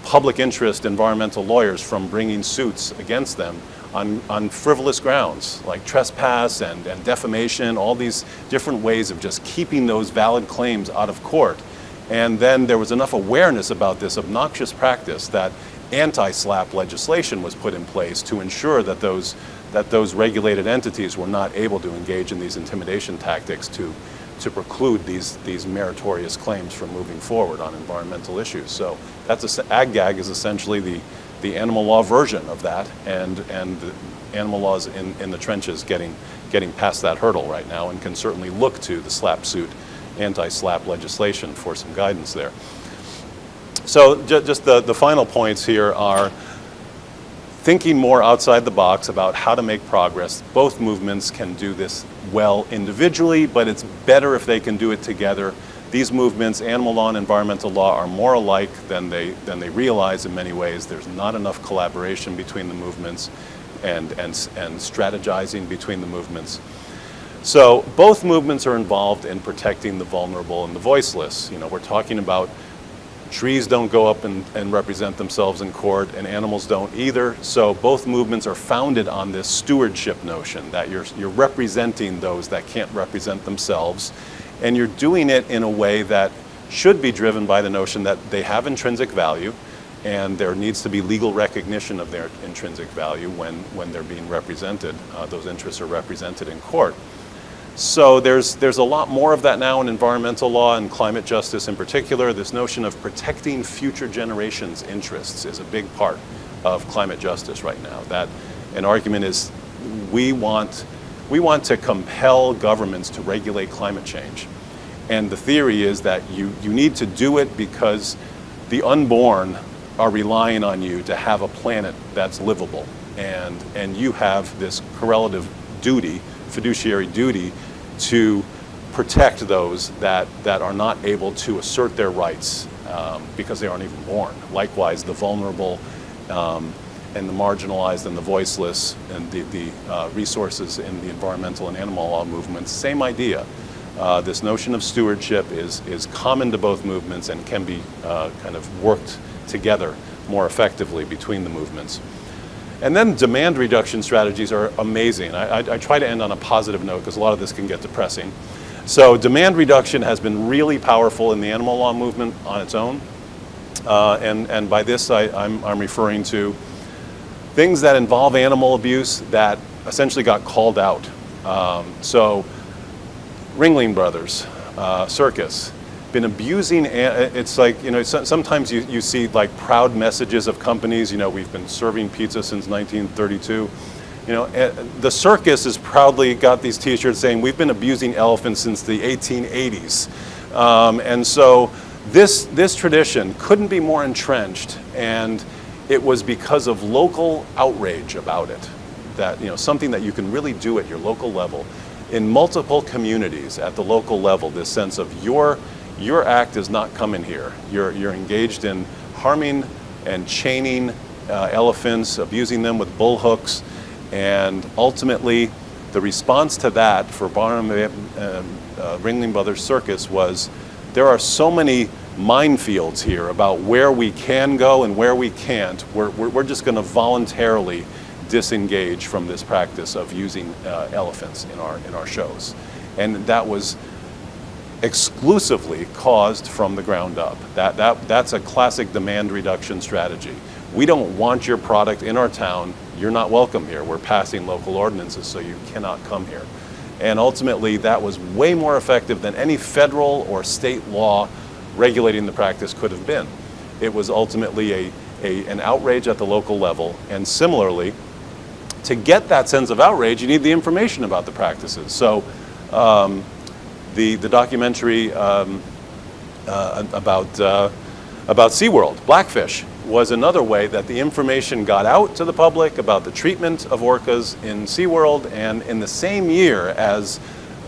public interest environmental lawyers from bringing suits against them on frivolous grounds like trespass and defamation, all these different ways of just keeping those valid claims out of court. And then there was enough awareness about this obnoxious practice that anti-SLAPP legislation was put in place to ensure that those regulated entities were not able to engage in these intimidation tactics to preclude these meritorious claims from moving forward on environmental issues. So ag-gag is essentially the animal law version of that, and the animal law is in the trenches getting past that hurdle right now, and can certainly look to the SLAPP suit, anti-SLAPP legislation, for some guidance there. So just the final points here are thinking more outside the box about how to make progress. Both movements can do this well individually, but it's better if they can do it together. These movements, animal law and environmental law, are more alike than they realize in many ways. There's not enough collaboration between the movements and strategizing between the movements. So both movements are involved in protecting the vulnerable and the voiceless. You know, we're talking about trees don't go up and represent themselves in court, and animals don't either. So both movements are founded on this stewardship notion that you're representing those that can't represent themselves, and you're doing it in a way that should be driven by the notion that they have intrinsic value, and there needs to be legal recognition of their intrinsic value when they're being represented. Those interests are represented in court. So there's a lot more of that now in environmental law and climate justice in particular. This notion of protecting future generations' interests is a big part of climate justice right now. That an argument is we want to compel governments to regulate climate change. And the theory is that you need to do it because the unborn are relying on you to have a planet that's livable. And you have this correlative duty, fiduciary duty, to protect those that are not able to assert their rights because they aren't even born. Likewise, the vulnerable and the marginalized and the voiceless and the resources in the environmental and animal law movements, same idea. This notion of stewardship is common to both movements and can be kind of worked together more effectively between the movements. And then demand reduction strategies are amazing. I try to end on a positive note because a lot of this can get depressing. So demand reduction has been really powerful in the animal law movement on its own. And by this, I'm referring to things that involve animal abuse that essentially got called out. So Ringling Brothers, circus, been abusing, it's like, you know, sometimes you see like proud messages of companies, you know, we've been serving pizza since 1932. You know, the circus has proudly got these t-shirts saying we've been abusing elephants since the 1880s. And so this tradition couldn't be more entrenched, and it was because of local outrage about it, that, you know, something that you can really do at your local level in multiple communities at the local level, this sense of your act is not coming here. You're engaged in harming and chaining elephants, abusing them with bull hooks, and ultimately the response to that for Ringling Brothers Circus was, there are so many minefields here about where we can go and where we can't. We're just going to voluntarily disengage from this practice of using elephants in our shows, and that was exclusively caused from the ground up. That's a classic demand reduction strategy. We don't want your product in our town. You're not welcome here. We're passing local ordinances, so you cannot come here. And ultimately, that was way more effective than any federal or state law regulating the practice could have been. It was ultimately an outrage at the local level. And similarly, to get that sense of outrage, you need the information about the practices. So the documentary about SeaWorld, Blackfish, was another way that the information got out to the public about the treatment of orcas in SeaWorld, and in the same year as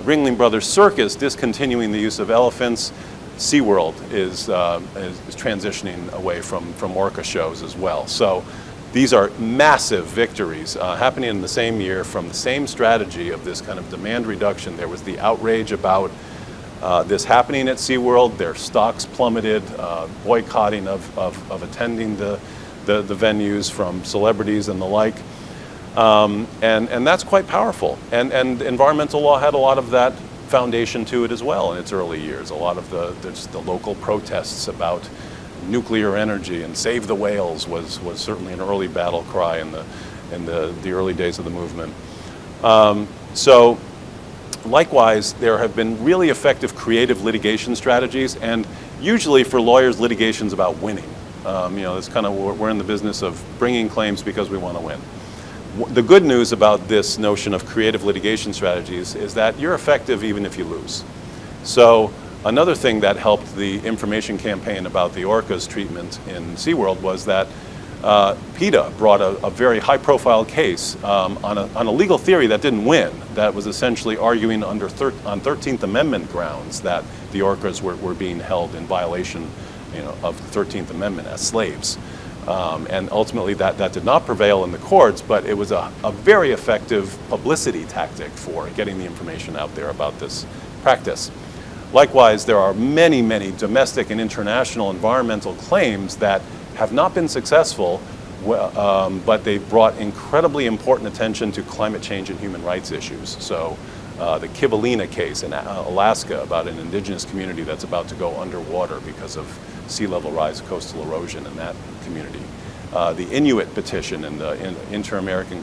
Ringling Brothers Circus discontinuing the use of elephants, SeaWorld is transitioning away from orca shows as well. So these are massive victories happening in the same year from the same strategy of this kind of demand reduction. There was the outrage about this happening at SeaWorld. Their stocks plummeted, boycotting of attending the venues from celebrities and the like. And that's quite powerful. And environmental law had a lot of that foundation to it as well in its early years. A lot of the local protests about nuclear energy and save the whales was certainly an early battle cry in the early days of the movement. So likewise, there have been really effective creative litigation strategies, and usually for lawyers, litigation's about winning. It's kind of, we're in the business of bringing claims because we want to win. The good news about this notion of creative litigation strategies is that you're effective even if you lose. So another thing that helped the information campaign about the orcas treatment in SeaWorld was that PETA brought a very high-profile case on a legal theory that didn't win, that was essentially arguing on 13th Amendment grounds that the orcas were being held in violation of the 13th Amendment as slaves. And ultimately that did not prevail in the courts, but it was a very effective publicity tactic for getting the information out there about this practice. Likewise, there are many, many domestic and international environmental claims that have not been successful, but they've brought incredibly important attention to climate change and human rights issues. So the Kivalina case in Alaska about an indigenous community that's about to go underwater because of sea level rise, coastal erosion in that community. The Inuit petition in the Inter-American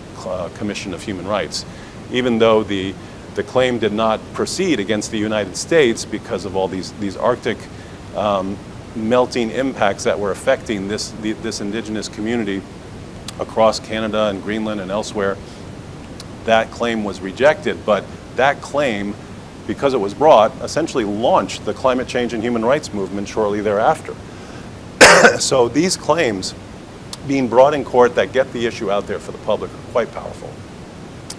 Commission of Human Rights. Even though the claim did not proceed against the United States because of all these Arctic melting impacts that were affecting this indigenous community across Canada and Greenland and elsewhere, that claim was rejected. But that claim, because it was brought, essentially launched the climate change and human rights movement shortly thereafter. So these claims being brought in court that get the issue out there for the public are quite powerful.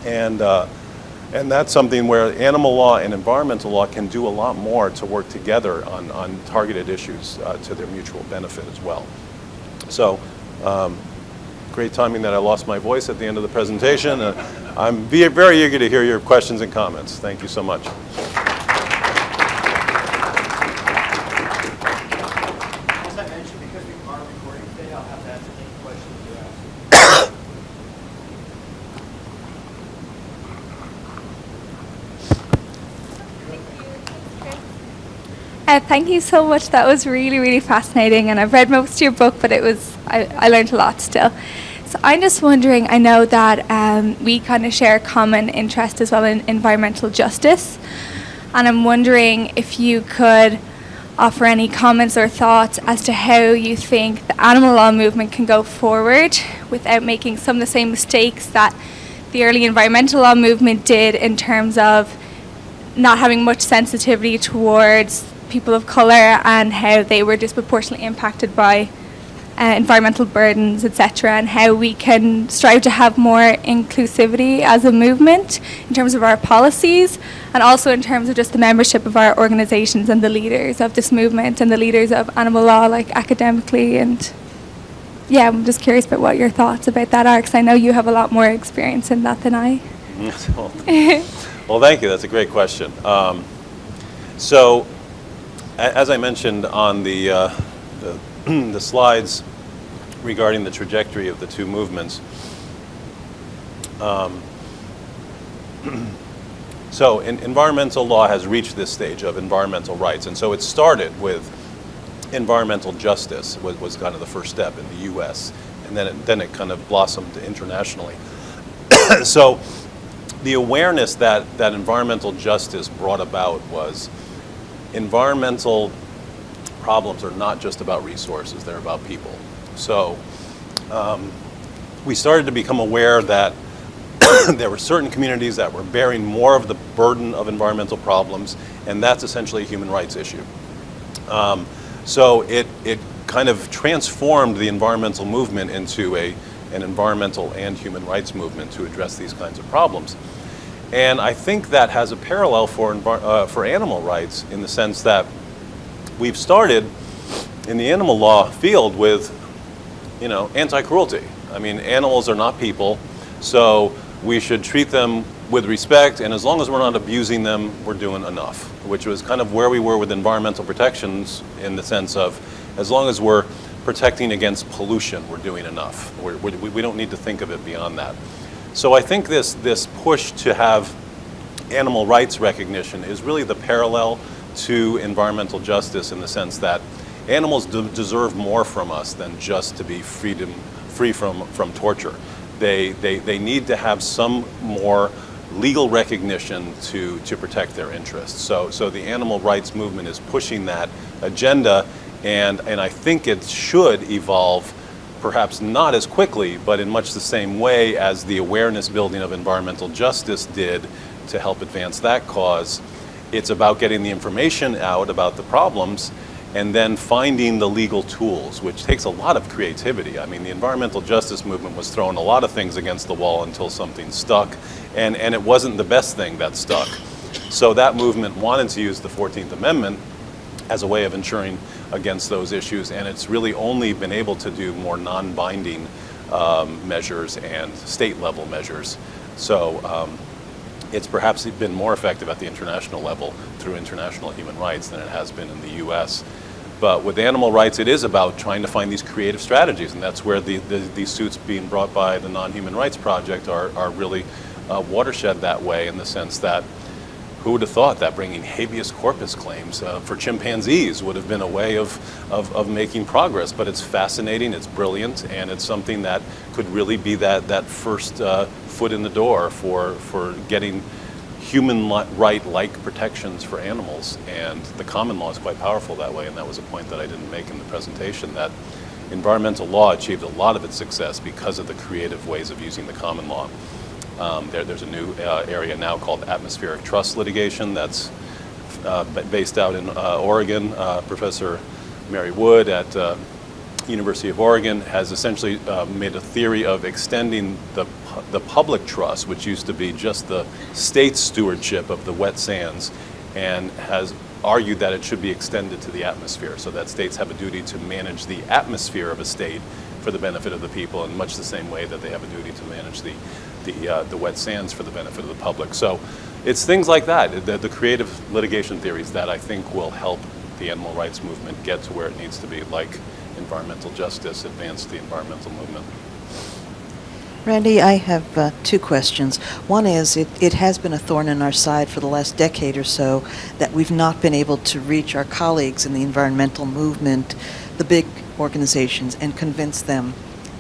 And that's something where animal law and environmental law can do a lot more to work together on targeted issues to their mutual benefit as well. So great timing that I lost my voice at the end of the presentation. I'm very eager to hear your questions and comments. Thank you so much. As I mentioned, because we are recording today, I'll have to answer any questions you ask. Thank you so much. That was really, really fascinating. And I've read most of your book, but I learned a lot still. So I'm just wondering, I know that we kind of share common interest as well in environmental justice. And I'm wondering if you could offer any comments or thoughts as to how you think the animal law movement can go forward without making some of the same mistakes that the early environmental law movement did in terms of not having much sensitivity towards people of colour and how they were disproportionately impacted by environmental burdens, etc., and how we can strive to have more inclusivity as a movement in terms of our policies and also in terms of just the membership of our organisations and the leaders of this movement and the leaders of animal law, like academically. And yeah, I'm just curious about what your thoughts about that are, because I know you have a lot more experience in that than I. Well, thank you. That's a great question. So, as I mentioned on the slides regarding the trajectory of the two movements, so environmental law has reached this stage of environmental rights, and so it started with environmental justice was kind of the first step in the U.S., and then it kind of blossomed internationally. So the awareness that environmental justice brought about was environmental problems are not just about resources, they're about people. So we started to become aware that there were certain communities that were bearing more of the burden of environmental problems, and that's essentially a human rights issue. So it kind of transformed the environmental movement into an environmental and human rights movement to address these kinds of problems. And I think that has a parallel for animal rights in the sense that we've started in the animal law field with, anti-cruelty. I mean, animals are not people, so we should treat them with respect, and as long as we're not abusing them, we're doing enough, which was kind of where we were with environmental protections in the sense of, as long as we're protecting against pollution, we're doing enough. We don't need to think of it beyond that. So I think this push to have animal rights recognition is really the parallel to environmental justice, in the sense that animals deserve more from us than just to be free from torture. They need to have some more legal recognition to protect their interests. So the animal rights movement is pushing that agenda, and I think it should evolve, perhaps not as quickly, but in much the same way as the awareness building of environmental justice did to help advance that cause. It's about getting the information out about the problems and then finding the legal tools, which takes a lot of creativity. I mean, the environmental justice movement was throwing a lot of things against the wall until something stuck, and it wasn't the best thing that stuck. So that movement wanted to use the 14th Amendment as a way of ensuring against those issues, and it's really only been able to do more non-binding measures and state-level measures. So it's perhaps been more effective at the international level through international human rights than it has been in the U.S. But with animal rights, it is about trying to find these creative strategies, and that's where these suits being brought by the Non-Human Rights Project are really watershed that way, in the sense that who would have thought that bringing habeas corpus claims for chimpanzees would have been a way of making progress? But it's fascinating, it's brilliant, and it's something that could really be that first foot in the door for getting human right-like protections for animals. And the common law is quite powerful that way, and that was a point that I didn't make in the presentation, that environmental law achieved a lot of its success because of the creative ways of using the common law. There's a new area now called atmospheric trust litigation that's based out in Oregon. Professor Mary Wood at University of Oregon has essentially made a theory of extending the public trust, which used to be just the state's stewardship of the wet sands, and has argued that it should be extended to the atmosphere, so that states have a duty to manage the atmosphere of a state for the benefit of the people, in much the same way that they have a duty to manage the wet sands for the benefit of the public. So it's things like that, the creative litigation theories, that I think will help the animal rights movement get to where it needs to be, like environmental justice advanced the environmental movement. Randy, I have two questions. One is, it has been a thorn in our side for the last decade or so that we've not been able to reach our colleagues in the environmental movement, the big organizations, and convince them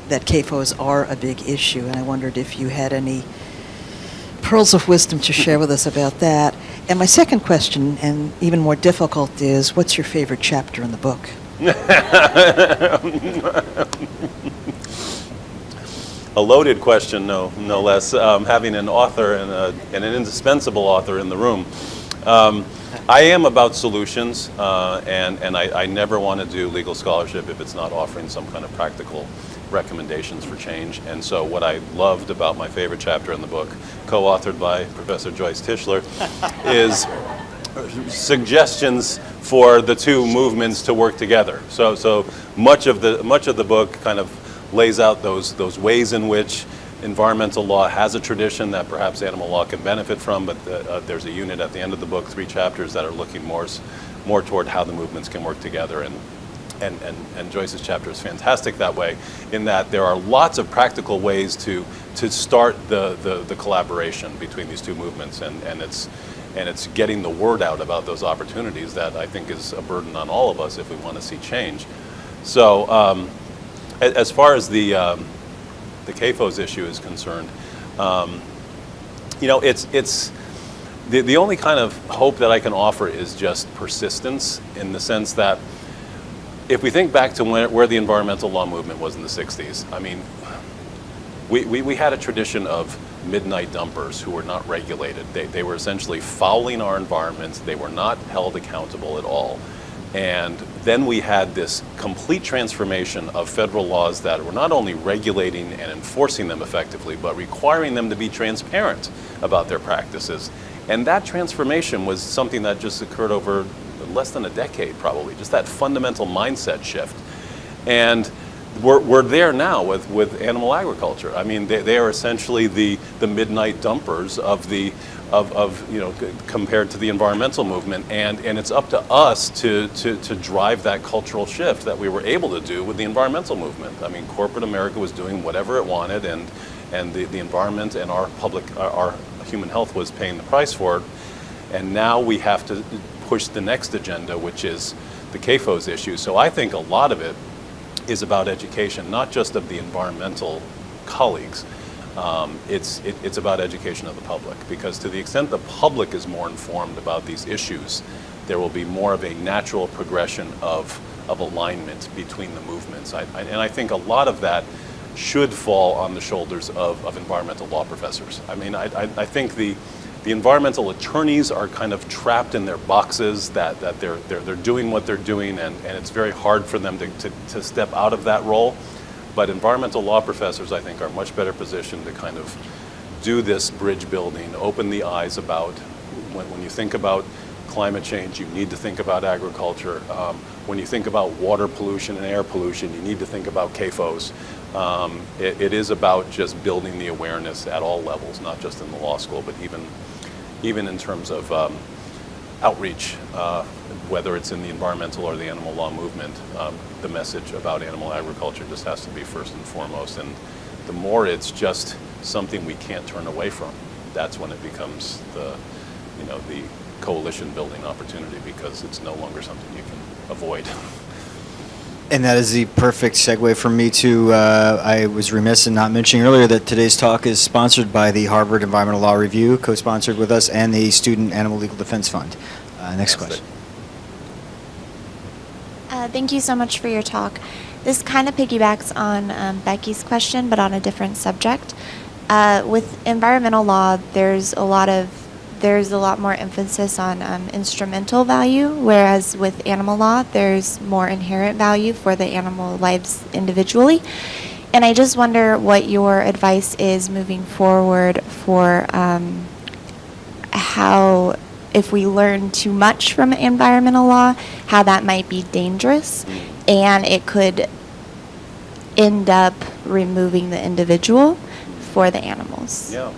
that CAFOs are a big issue. And I wondered if you had any pearls of wisdom to share with us about that. And my second question, and even more difficult, is what's your favorite chapter in the book? A loaded question, no less, having an author and an indispensable author in the room. I am about solutions, and I never want to do legal scholarship if it's not offering some kind of practical recommendations for change. And so what I loved about my favorite chapter in the book, co-authored by Professor Joyce Tischler, is suggestions for the two movements to work together. So much of the book kind of lays out those ways in which environmental law has a tradition that perhaps animal law can benefit from, but there's a unit at the end of the book, 3 chapters, that are looking more toward how the movements can work together. And Joyce's chapter is fantastic that way, in that there are lots of practical ways to start the collaboration between these two movements, and it's getting the word out about those opportunities that I think is a burden on all of us if we want to see change. So as far as the CAFOs issue is concerned, it's the only kind of hope that I can offer is just persistence, in the sense that if we think back to where the environmental law movement was in the 60s, I mean, we had a tradition of midnight dumpers who were not regulated. They were essentially fouling our environment. They were not held accountable at all. And then we had this complete transformation of federal laws that were not only regulating and enforcing them effectively, but requiring them to be transparent about their practices. And that transformation was something that just occurred over less than a decade, probably, just that fundamental mindset shift. And we're there now with animal agriculture. I mean, they are essentially the midnight dumpers of compared to the environmental movement, and it's up to us to drive that cultural shift that we were able to do with the environmental movement. I mean, corporate America was doing whatever it wanted, and and the environment and our human health was paying the price for it. And now we have to push the next agenda, which is the CAFO's issue. So I think a lot of it is about education, not just of the environmental colleagues. It's about education of the public, because to the extent the public is more informed about these issues, there will be more of a natural progression of alignment between the movements. And I think a lot of that should fall on the shoulders of environmental law professors. I mean, I think the environmental attorneys are kind of trapped in their boxes, that they're doing what they're doing, and it's very hard for them to step out of that role. But environmental law professors, I think, are much better positioned to kind of do this bridge building, open the eyes about when you think about climate change, you need to think about agriculture. When you think about water pollution and air pollution, you need to think about CAFOs. It is about just building the awareness at all levels, not just in the law school, but even in terms of outreach, whether it's in the environmental or the animal law movement. The message about animal agriculture just has to be first and foremost. And the more it's just something we can't turn away from, that's when it becomes the coalition building opportunity, because it's no longer something you can avoid. And that is the perfect segue for me to, I was remiss in not mentioning earlier that today's talk is sponsored by the Harvard Environmental Law Review, co-sponsored with us, and the Student Animal Legal Defense Fund. Next question. Thank you so much for your talk. This kind of piggybacks on Becky's question, but on a different subject. With environmental law, there's a lot more emphasis on instrumental value, whereas with animal law, there's more inherent value for the animal lives individually. And I just wonder what your advice is moving forward for how, if we learn too much from environmental law, how that might be dangerous, and it could end up removing the individual for the animals. Yeah.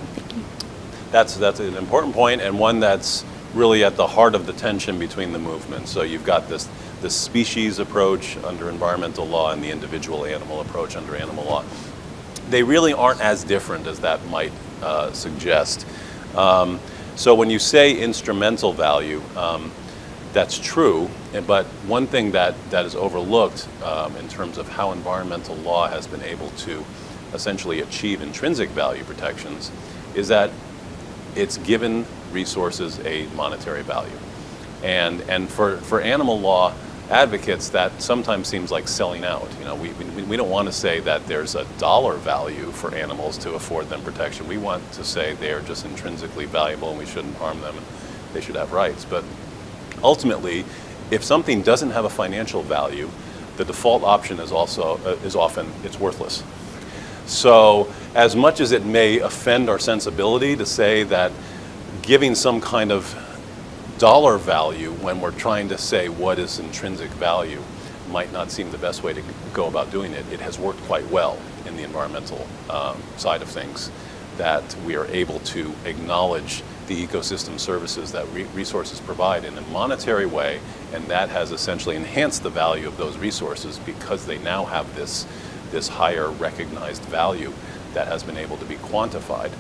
That's an important point, and one that's really at the heart of the tension between the movements. So you've got this species approach under environmental law and the individual animal approach under animal law. They really aren't as different as that might suggest. So when you say instrumental value, that's true, but one thing that is overlooked in terms of how environmental law has been able to essentially achieve intrinsic value protections is that it's given resources a monetary value. And for animal law advocates, that sometimes seems like selling out. We don't want to say that there's a dollar value for animals to afford them protection. We want to say they are just intrinsically valuable and we shouldn't harm them and they should have rights. But ultimately, if something doesn't have a financial value, the default option is often it's worthless. So as much as it may offend our sensibility to say that giving some kind of dollar value when we're trying to say what is intrinsic value might not seem the best way to go about doing it, it has worked quite well in the environmental side of things, that we are able to acknowledge the ecosystem services that resources provide in a monetary way, and that has essentially enhanced the value of those resources because they now have this higher recognized value that has been able to be quantified.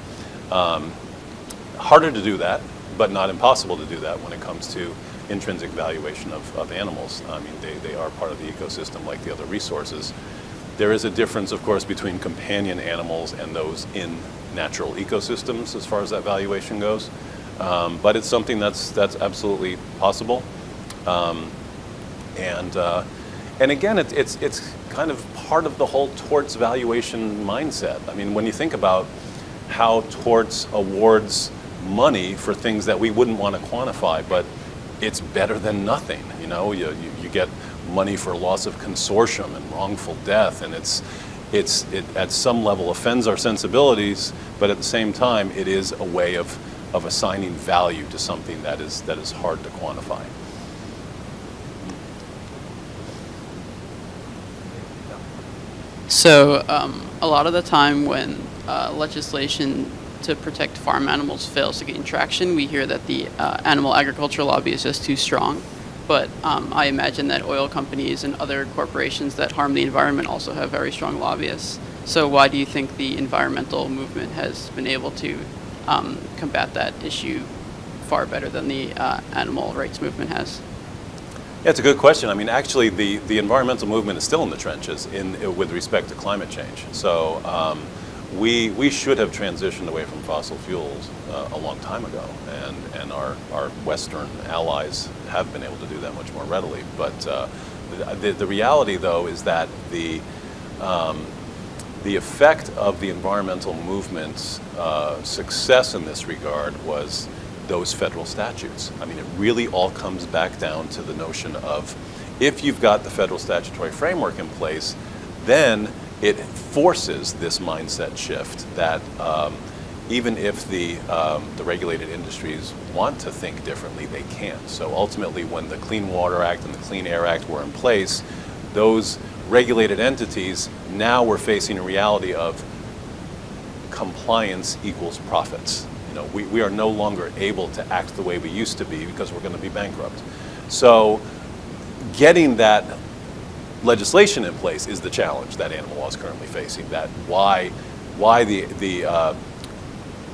Harder to do that, but not impossible to do that when it comes to intrinsic valuation of animals. I mean, they are part of the ecosystem like the other resources. There is a difference, of course, between companion animals and those in natural ecosystems as far as that valuation goes. But it's something that's absolutely possible. And again, it's kind of part of the whole torts valuation mindset. I mean, when you think about how torts awards money for things that we wouldn't want to quantify, but it's better than nothing. You get money for loss of consortium and wrongful death, and it at some level offends our sensibilities, but at the same time, it is a way of assigning value to something that is hard to quantify. So a lot of the time when legislation to protect farm animals fails to gain traction, we hear that the animal agriculture lobby is just too strong. But I imagine that oil companies and other corporations that harm the environment also have very strong lobbyists. So why do you think the environmental movement has been able to combat that issue far better than the animal rights movement has? Yeah, it's a good question. I mean, actually, the environmental movement is still in the trenches with respect to climate change. So we should have transitioned away from fossil fuels a long time ago, and our Western allies have been able to do that much more readily. But the reality, though, is that the effect of the environmental movement's success in this regard was those federal statutes. I mean, it really all comes back down to the notion of, if you've got the federal statutory framework in place, then it forces this mindset shift that even if the regulated industries want to think differently, they can't. So ultimately, when the Clean Water Act and the Clean Air Act were in place, those regulated entities now were facing a reality of compliance equals profits. You know, we are no longer able to act the way we used to be because we're going to be bankrupt. So getting that legislation in place is the challenge that animal law is currently facing. That why the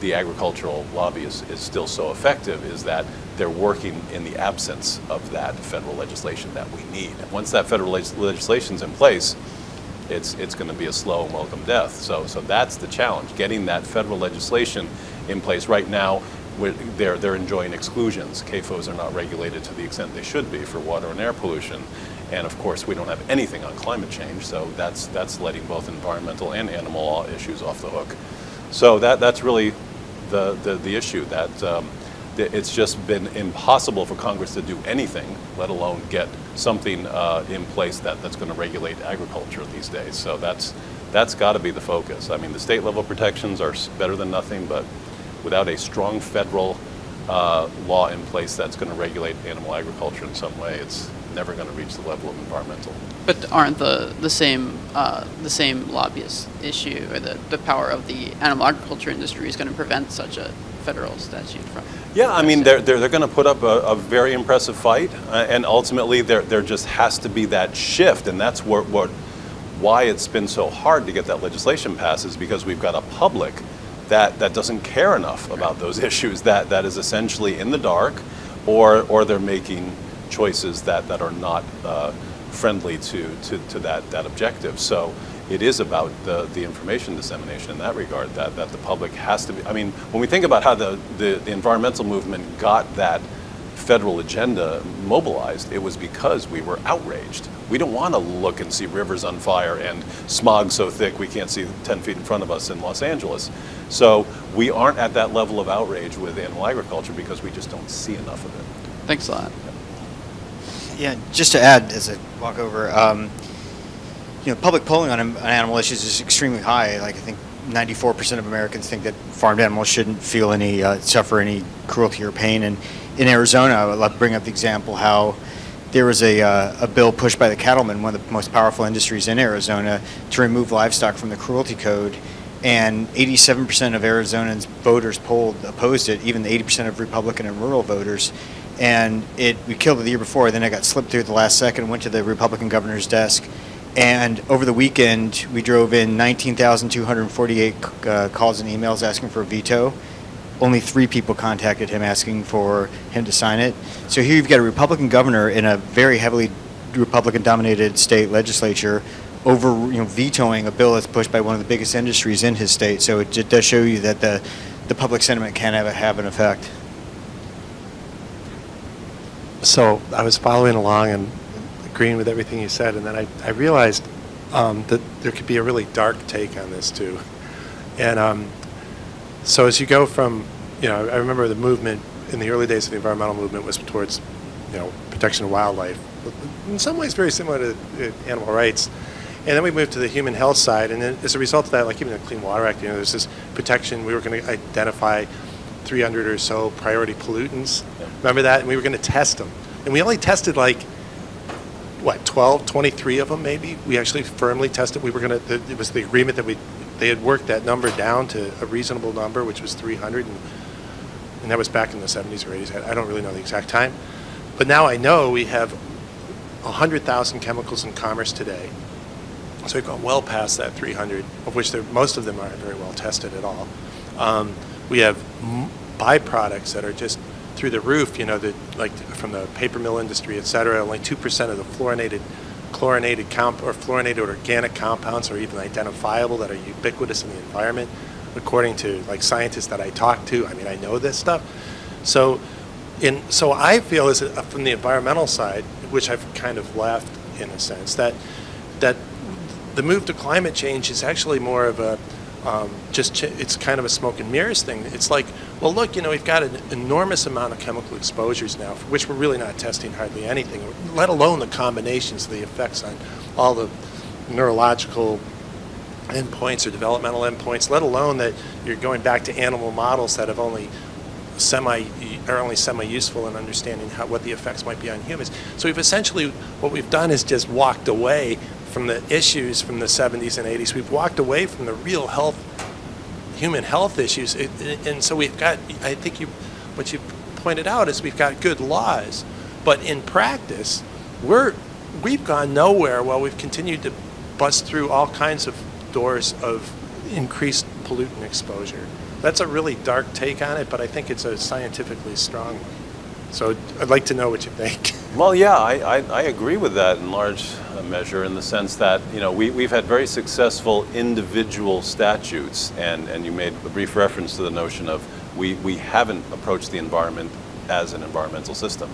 agricultural lobby is still so effective is that they're working in the absence of that federal legislation that we need. Once that federal legislation's in place, it's going to be a slow and welcome death. So that's the challenge, getting that federal legislation in place. Right now, they're enjoying exclusions. CAFOs are not regulated to the extent they should be for water and air pollution. And of course, we don't have anything on climate change, so that's letting both environmental and animal law issues off the hook. So that's really the issue, that it's just been impossible for Congress to do anything, let alone get something in place that's going to regulate agriculture these days. So that's got to be the focus. I mean, the state level protections are better than nothing, but without a strong federal law in place that's going to regulate animal agriculture in some way, it's never going to reach the level of environmental. But aren't the same lobbyist issue, or the power of the animal agriculture industry is going to prevent such a federal statute from? Yeah, I mean, they're going to put up a very impressive fight, and ultimately there just has to be that shift, and that's why it's been so hard to get that legislation passed, is because we've got a public that doesn't care enough about those issues, that is essentially in the dark, or they're making choices that are not friendly to that objective. So it is about the information dissemination in that regard, that the public has to be. I mean, when we think about how the environmental movement got that federal agenda mobilized, it was because we were outraged. We don't want to look and see rivers on fire and smog so thick we can't see 10 feet in front of us in Los Angeles. So we aren't at that level of outrage with animal agriculture because we just don't see enough of it. Thanks a lot. Yeah, just to add as I walk over, public polling on animal issues is extremely high. Like, I think 94% of Americans think that farmed animals shouldn't feel suffer any cruelty or pain. And in Arizona, I would love to bring up the example how there was a bill pushed by the cattlemen, one of the most powerful industries in Arizona, to remove livestock from the cruelty code. And 87% of Arizonans voters polled opposed it, even the 80% of Republican and rural voters. And we killed it the year before, then it got slipped through at the last second, went to the Republican governor's desk. And over the weekend, we drove in 19,248 calls and emails asking for a veto. Only 3 people contacted him asking for him to sign it. So here you've got a Republican governor in a very heavily Republican-dominated state legislature over vetoing a bill that's pushed by one of the biggest industries in his state. So it does show you that the public sentiment can have an effect. So I was following along and agreeing with everything you said, and then I realized that there could be a really dark take on this too. And so as you go from, I remember the movement in the early days of the environmental movement was towards, protection of wildlife. In some ways very similar to animal rights. And then we moved to the human health side, and then as a result of that, like even the Clean Water Act, there's this protection. We were going to identify 300 or so priority pollutants. Yeah. Remember that? And we were going to test them. And we only tested 12, 23 of them maybe. We actually firmly tested. We were going to, it was the agreement that they had worked that number down to a reasonable number, which was 300. And that was back in the 70s or 80s. I don't really know the exact time. But now I know we have 100,000 chemicals in commerce today. So we've gone well past that 300, of which most of them aren't very well tested at all. We have byproducts that are just through the roof, like from the paper mill industry, et cetera. Only 2% of the fluorinated organic compounds are even identifiable that are ubiquitous in the environment, according to like scientists that I talk to. I mean, I know this stuff. So I feel as from the environmental side, which I've kind of left in a sense, that the move to climate change is actually more of a it's kind of a smoke and mirrors thing. It's like, well, look, we've got an enormous amount of chemical exposures now, for which we're really not testing hardly anything, let alone the combinations of the effects on all the neurological endpoints or developmental endpoints, let alone that you're going back to animal models that have only semi-useful in understanding what the effects might be on humans. So what we've done is just walked away from the issues from the 70s and 80s. We've walked away from the real human health issues. And so we've got, I think what you pointed out is we've got good laws, but in practice, we've gone nowhere while we've continued to bust through all kinds of doors of increased pollutant exposure. That's a really dark take on it, but I think it's a scientifically strong one. So I'd like to know what you think. Well, yeah, I agree with that in large measure, in the sense that we've had very successful individual statutes, and you made a brief reference to the notion of we haven't approached the environment as an environmental system.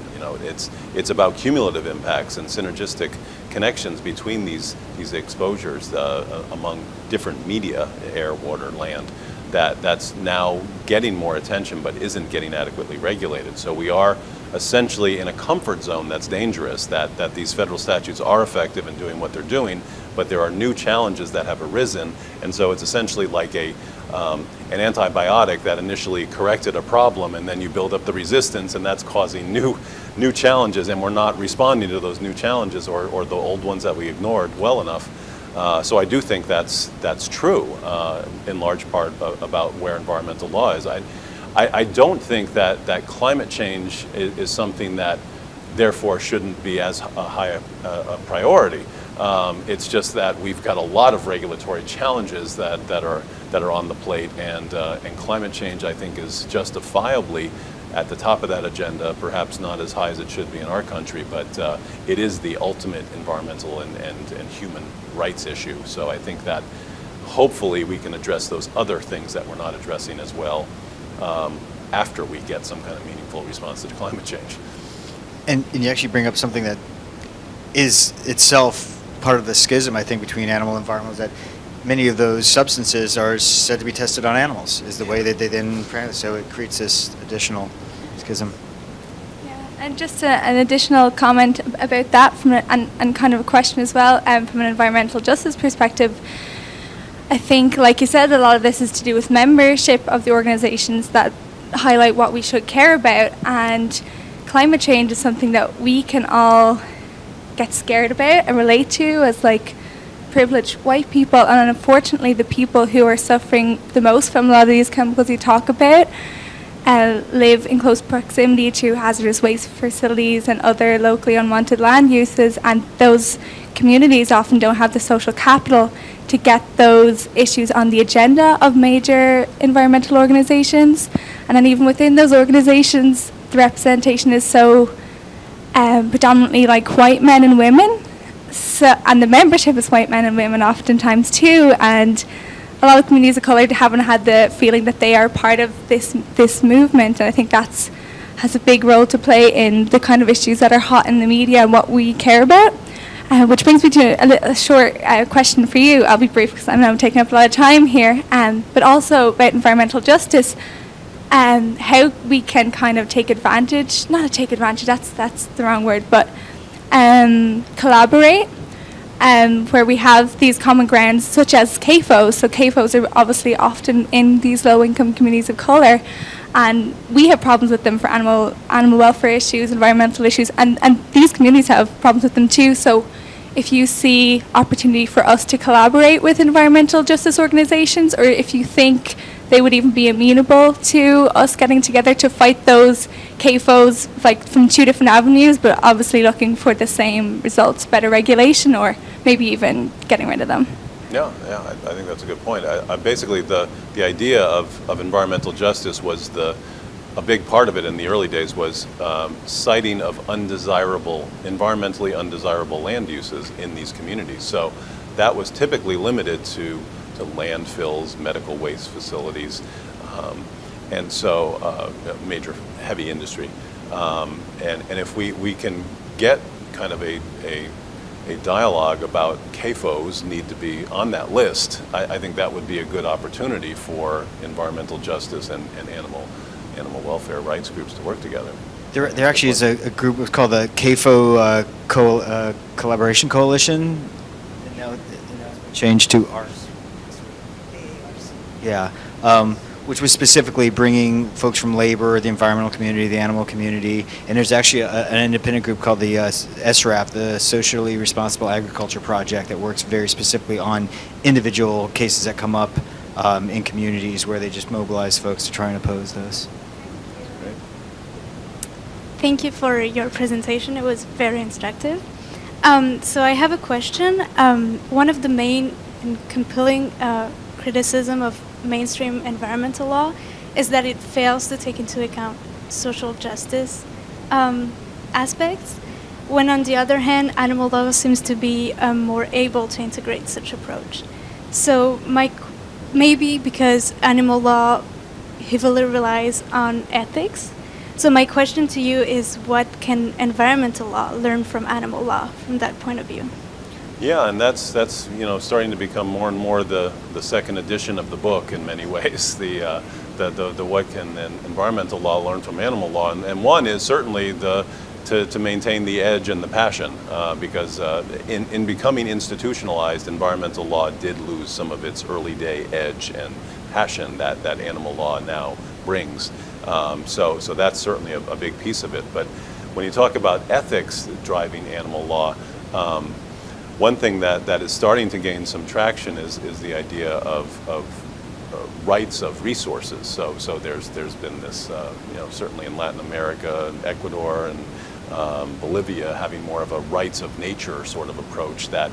It's about cumulative impacts and synergistic connections between these exposures among different media, air, water, land. That's now getting more attention but isn't getting adequately regulated. So we are essentially in a comfort zone that's dangerous, that these federal statutes are effective in doing what they're doing, but there are new challenges that have arisen, and so it's essentially like an antibiotic that initially corrected a problem, and then you build up the resistance, and that's causing new challenges, and we're not responding to those new challenges or the old ones that we ignored well enough. So I do think that's true in large part about where environmental law is. I don't think that climate change is something that therefore shouldn't be as high a priority. It's just that we've got a lot of regulatory challenges that are on the plate, and climate change, I think, is justifiably at the top of that agenda, perhaps not as high as it should be in our country, but it is the ultimate environmental and human rights issue. So I think that hopefully we can address those other things that we're not addressing as well after we get some kind of meaningful response to climate change. And you actually bring up something that is itself part of the schism, I think, between animal and environmental, that many of those substances are said to be tested on animals, is the way that they then practice. So it creates this additional schism. Yeah, and just an additional comment about that and kind of a question as well, from an environmental justice perspective. I think, like you said, a lot of this is to do with membership of the organizations that highlight what we should care about, and climate change is something that we can all get scared about and relate to as like privileged white people, and unfortunately the people who are suffering the most from a lot of these chemicals you talk about live in close proximity to hazardous waste facilities and other locally unwanted land uses, and those communities often don't have the social capital to get those issues on the agenda of major environmental organizations. And then even within those organizations, the representation is so predominantly like white men and women, and the membership is white men and women oftentimes too, and a lot of communities of colour haven't had the feeling that they are part of this movement, and I think that's has a big role to play in the kind of issues that are hot in the media and what we care about. Which brings me to a short question for you. I'll be brief because I know I'm taking up a lot of time here, but also about environmental justice. How we can kind of take advantage, that's the wrong word, but collaborate, where we have these common grounds such as CAFOs. So CAFOs are obviously often in these low-income communities of colour, and we have problems with them for animal welfare issues, environmental issues, and these communities have problems with them too. So if you see opportunity for us to collaborate with environmental justice organisations, or if you think they would even be amenable to us getting together to fight those CAFOs, like from two different avenues, but obviously looking for the same results, better regulation, or maybe even getting rid of them. Yeah, I think that's a good point. Basically, the idea of environmental justice was a big part of it in the early days was citing of environmentally undesirable land uses in these communities. So that was typically limited to landfills, medical waste facilities, and so major heavy industry. And if we can get kind of a dialogue about CAFOs need to be on that list, I think that would be a good opportunity for environmental justice and animal welfare rights groups to work together. There actually is a group called the CAFO Collaboration Coalition. And now it's been changed to ARS. Yeah, which was specifically bringing folks from labor, the environmental community, the animal community, and there's actually an independent group called the SRAP, the Socially Responsible Agriculture Project, that works very specifically on individual cases that come up in communities where they just mobilize folks to try and oppose those. Thank you for your presentation. It was very instructive. So I have a question. One of the main and compelling criticism of mainstream environmental law is that it fails to take into account social justice aspects, when on the other hand, animal law seems to be more able to integrate such approach. So maybe because animal law heavily relies on ethics. So my question to you is, what can environmental law learn from animal law from that point of view? Yeah, and that's starting to become more and more the second edition of the book in many ways. The what can environmental law learn from animal law, and one is certainly to maintain the edge and the passion, because in becoming institutionalized, environmental law did lose some of its early day edge and passion that animal law now brings. So that's certainly a big piece of it. But when you talk about ethics driving animal law, one thing that is starting to gain some traction is the idea of rights of resources. So there's been this, certainly in Latin America, and Ecuador, and Bolivia having more of a rights of nature sort of approach, that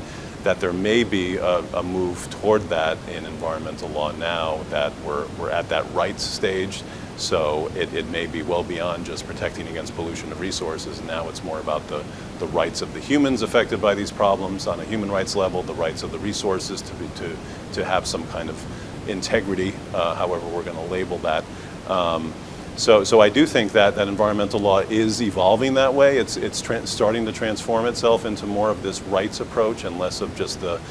there may be a move toward that in environmental law now, that we're at that rights stage. So it may be well beyond just protecting against pollution of resources. Now it's more about the rights of the humans affected by these problems on a human rights level, the rights of the resources to have some kind of integrity, however we're going to label that. So I do think that environmental law is evolving that way. It's starting to transform itself into more of this rights approach and less of just the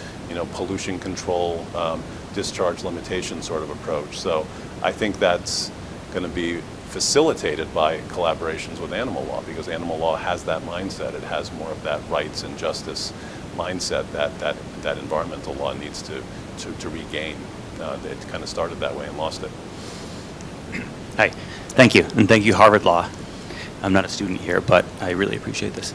pollution control, discharge limitation sort of approach. So I think that's going to be facilitated by collaborations with animal law, because animal law has that mindset. It has more of that rights and justice mindset that environmental law needs to regain. It kind of started that way and lost it. Hi, thank you, and thank you, Harvard Law. I'm not a student here, but I really appreciate this.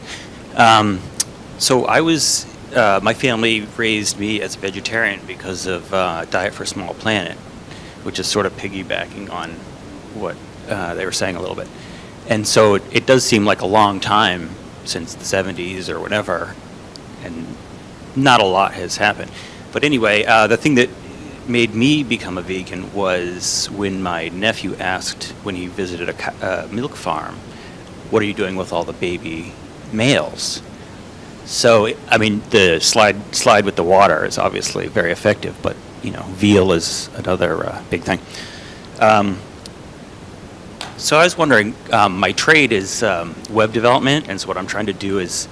So I was, my family raised me as a vegetarian because of Diet for a Small Planet, which is sort of piggybacking on what they were saying a little bit. And so it does seem like a long time since the 70s or whatever, and not a lot has happened. But anyway, the thing that made me become a vegan was when my nephew asked, when he visited a milk farm, what are you doing with all the baby males? So, I mean, the slide with the water is obviously very effective, but, veal is another big thing. So I was wondering, my trade is web development, and so what I'm trying to do is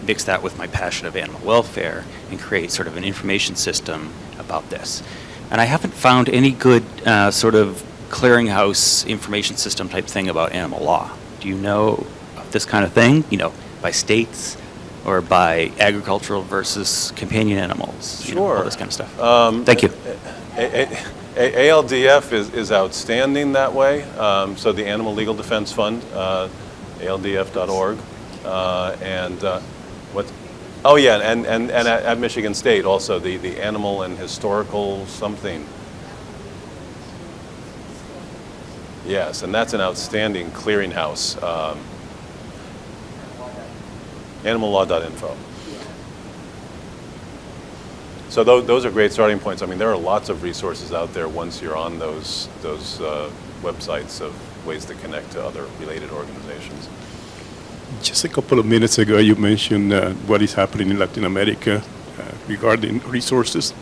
mix that with my passion of animal welfare and create sort of an information system about this. And I haven't found any good sort of clearinghouse information system type thing about animal law. Do you know of this kind of thing, by states or by agricultural versus companion animals? Sure. All this kind of stuff. Thank you. ALDF is outstanding that way. So the Animal Legal Defense Fund, ALDF.org, and what? Oh yeah, and at Michigan State also the Animal and Historical something. Yes, and that's an outstanding clearinghouse. Animallaw.info. So those are great starting points. I mean, there are lots of resources out there once you're on those websites of ways to connect to other related organizations. Just a couple of minutes ago, you mentioned what is happening in Latin America regarding resources,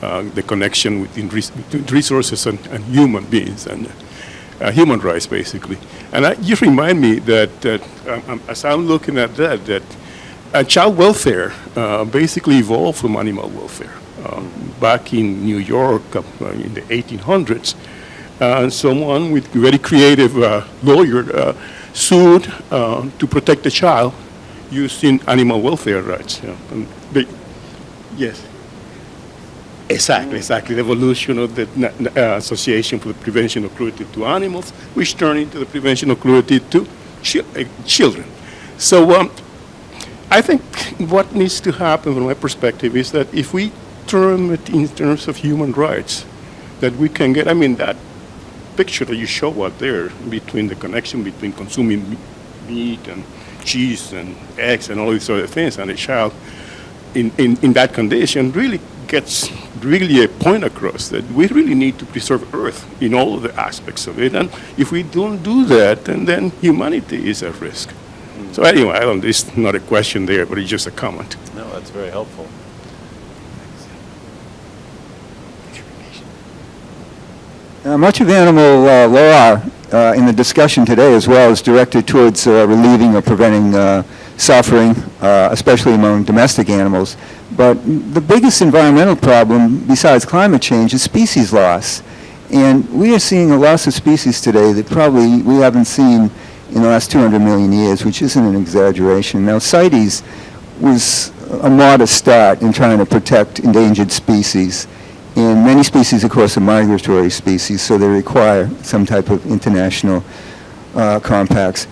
the connection between resources and human beings and human rights, basically. And you remind me that as I'm looking at that child welfare basically evolved from animal welfare. Back in New York in the 1800s, someone with very creative lawyer sued to protect the child using animal welfare rights. Yes. Exactly. The evolution of the Association for the Prevention of Cruelty to Animals, which turned into the Prevention of Cruelty to Children. So I think what needs to happen from my perspective is that if we term it in terms of human rights, that we can get, I mean, that picture that you show out there between the connection between consuming meat and cheese and eggs and all these other things and a child in that condition really gets really a point across that we really need to preserve Earth in all of the aspects of it. And if we don't do that, then humanity is at risk. So anyway, it's not a question there, but it's just a comment. No, that's very helpful. Much of animal law in the discussion today as well is directed towards relieving or preventing suffering, especially among domestic animals. But the biggest environmental problem besides climate change is species loss. And we are seeing a loss of species today that probably we haven't seen in the last 200 million years, which isn't an exaggeration. Now, CITES was a modest start in trying to protect endangered species. And many species, of course, are migratory species, so they require some type of international compacts.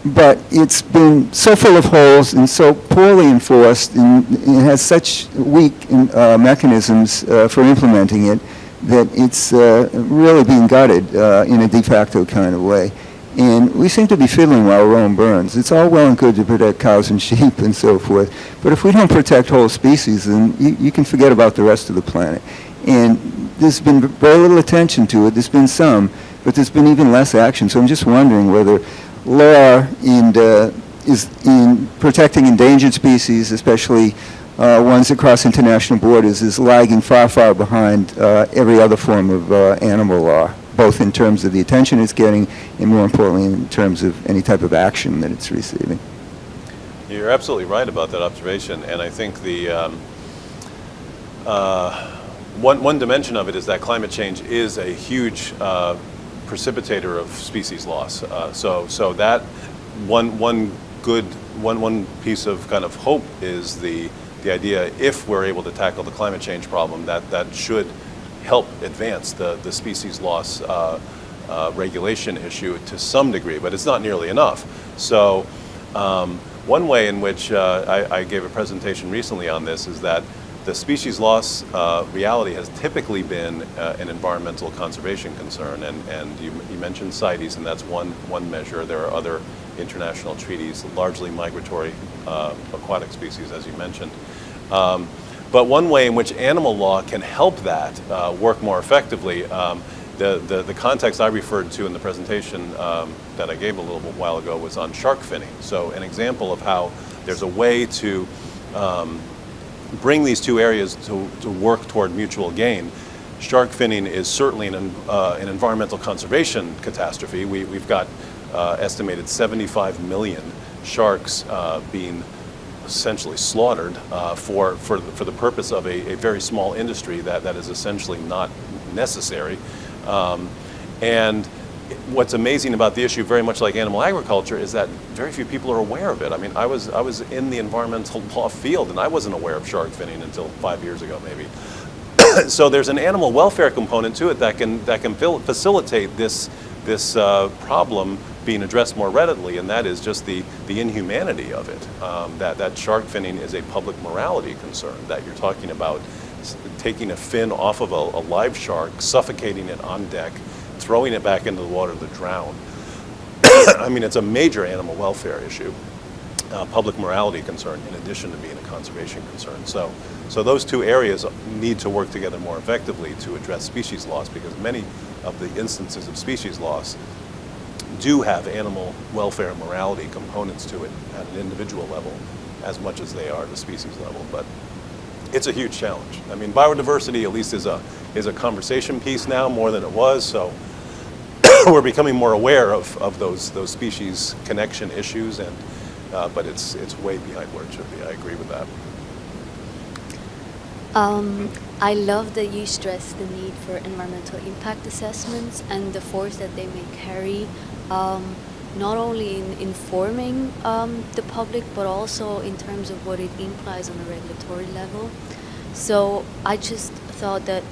But it's been so full of holes and so poorly enforced, and it has such weak mechanisms for implementing it that it's really being gutted in a de facto kind of way. And we seem to be fiddling while Rome burns. It's all well and good to protect cows and sheep and so forth, but if we don't protect whole species, then you can forget about the rest of the planet. And there's been very little attention to it. There's been some, but there's been even less action. So I'm just wondering whether law is in protecting endangered species, especially ones that cross international borders, is lagging far, far behind every other form of animal law, both in terms of the attention it's getting and, more importantly, in terms of any type of action that it's receiving. You're absolutely right about that observation, and I think the one dimension of it is that climate change is a huge precipitator of species loss. So that one piece of kind of hope is the idea, if we're able to tackle the climate change problem, that should help advance the species loss regulation issue to some degree, but it's not nearly enough. So one way in which I gave a presentation recently on this is that the species loss reality has typically been an environmental conservation concern, and you mentioned CITES, and that's one measure. There are other international treaties, largely migratory aquatic species, as you mentioned. But one way in which animal law can help that work more effectively, the context I referred to in the presentation that I gave a little while ago was on shark finning. So an example of how there's a way to bring these two areas to work toward mutual gain. Shark finning is certainly an environmental conservation catastrophe. We've got estimated 75 million sharks being essentially slaughtered for the purpose of a very small industry that is essentially not necessary. And what's amazing about the issue, very much like animal agriculture, is that very few people are aware of it. I mean, I was in the environmental law field, and I wasn't aware of shark finning until 5 years ago, maybe. So there's an animal welfare component to it that can facilitate this problem being addressed more readily, and that is just the inhumanity of it. That shark finning is a public morality concern, that you're talking about taking a fin off of a live shark, suffocating it on deck, throwing it back into the water to drown. I mean, it's a major animal welfare issue, public morality concern, in addition to being a conservation concern. So those two areas need to work together more effectively to address species loss, because many of the instances of species loss do have animal welfare and morality components to it at an individual level as much as they are at the species level. But it's a huge challenge. I mean, biodiversity at least is a conversation piece now more than it was, so we're becoming more aware of those species connection issues, and but it's way behind where it should be. I agree with that. I love that you stress the need for environmental impact assessments and the force that they may carry, not only in informing the public, but also in terms of what it implies on a regulatory level. So I just thought that,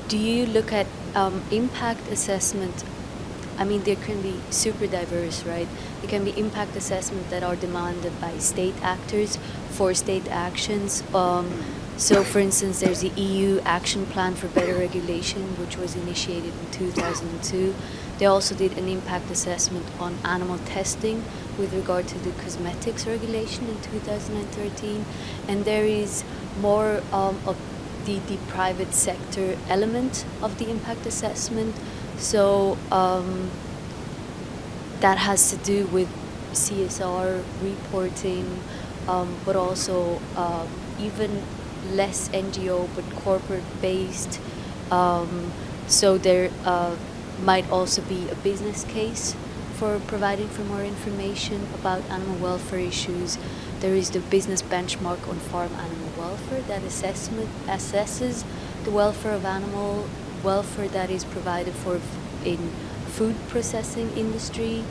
do you look at impact assessment? I mean, there can be super diverse, right? There can be impact assessment that are demanded by state actors for state actions. So, for instance, there's the EU Action Plan for Better Regulation, which was initiated in 2002. They also did an impact assessment on animal testing with regard to the cosmetics regulation in 2013. And there is more of the private sector element of the impact assessment. So that has to do with CSR reporting, but also even less NGO but corporate based. So there might also be a business case for providing for more information about animal welfare issues. There is the business benchmark on farm animal welfare that assesses the welfare of animal welfare that is provided for in food processing industry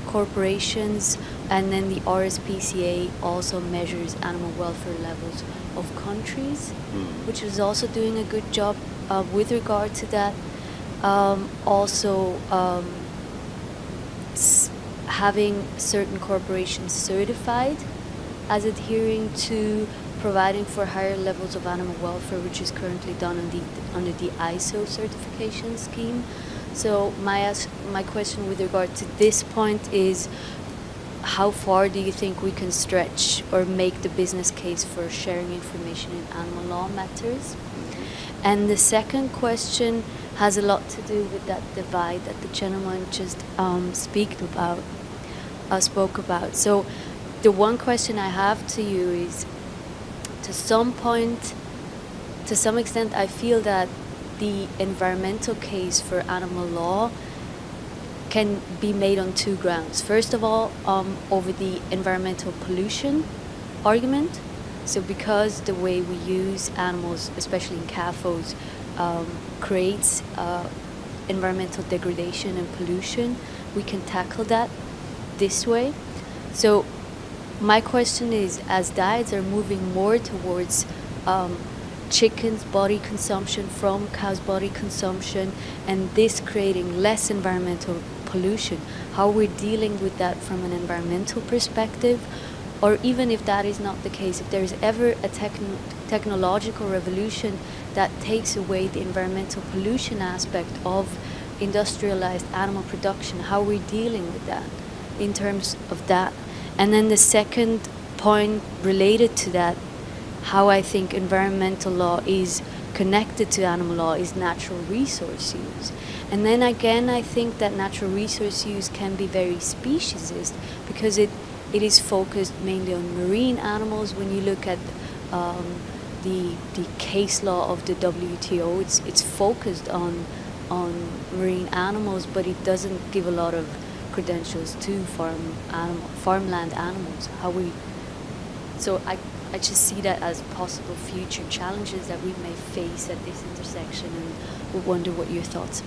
corporations, and then the RSPCA also measures animal welfare levels of countries, which is also doing a good job with regard to that. Also having certain corporations certified as adhering to providing for higher levels of animal welfare, which is currently done under the ISO certification scheme. So my question with regard to this point is, how far do you think we can stretch or make the business case for sharing information in animal law matters? And the second question has a lot to do with that divide that the gentleman just spoke about. So the one question I have to you is, to some extent, I feel that the environmental case for animal law can be made on two grounds. First of all, over the environmental pollution argument. So because the way we use animals, especially in CAFOs, creates environmental degradation and pollution, we can tackle that this way. So my question is, as diets are moving more towards chickens' body consumption from cows' body consumption, and this creating less environmental pollution, how we're dealing with that from an environmental perspective, or even if that is not the case, if there is ever a technological revolution that takes away the environmental pollution aspect of industrialized animal production, how we're dealing with that in terms of that. And then the second point related to that, how I think environmental law is connected to animal law, is natural resource use. And then again, I think that natural resource use can be very speciesist, because it is focused mainly on marine animals. When you look at the case law of the WTO, it's focused on marine animals, but it doesn't give a lot of credentials to farmland animals. So I just see that as possible future challenges that we may face at this intersection, and would wonder what your thoughts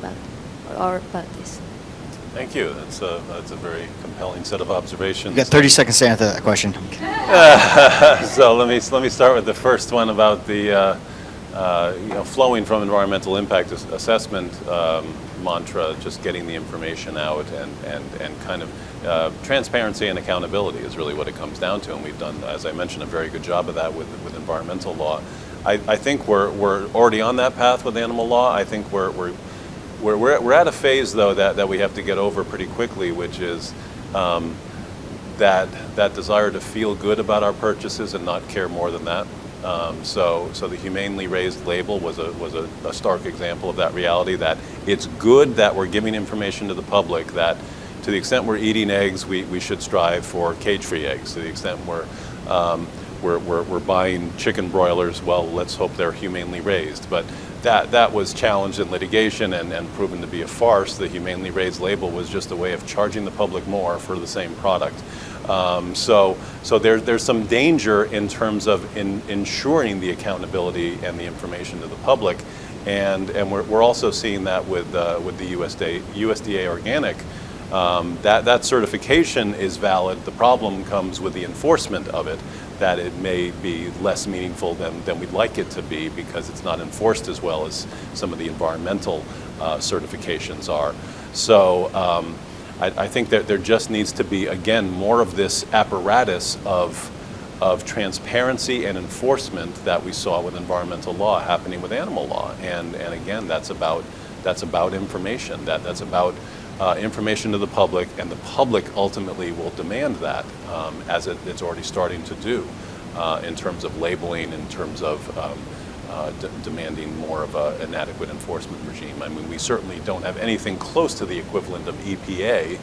are about this. Thank you. That's a very compelling set of observations. You got 30 seconds to answer that question. So let me start with the first one about the flowing from environmental impact assessment mantra, just getting the information out, and kind of transparency and accountability is really what it comes down to. And we've done, as I mentioned, a very good job of that with environmental law. I think we're already on that path with animal law. I think we're We're at a phase, though, that we have to get over pretty quickly, which is that desire to feel good about our purchases and not care more than that. So the humanely raised label was a stark example of that reality, that it's good that we're giving information to the public that to the extent we're eating eggs, we should strive for cage-free eggs. To the extent we're buying chicken broilers, well, let's hope they're humanely raised. But that was challenged in litigation and proven to be a farce. The humanely raised label was just a way of charging the public more for the same product. So there's some danger in terms of ensuring the accountability and the information to the public, and we're also seeing that with the USDA organic. That certification is valid. The problem comes with the enforcement of it, that it may be less meaningful than we'd like it to be because it's not enforced as well as some of the environmental certifications are. So I think that there just needs to be, again, more of this apparatus of transparency and enforcement that we saw with environmental law happening with animal law. And again, that's about information. That's about information to the public, and the public ultimately will demand that, as it's already starting to do, in terms of labeling, in terms of demanding more of an adequate enforcement regime. I mean, we certainly don't have anything close to the equivalent of EPA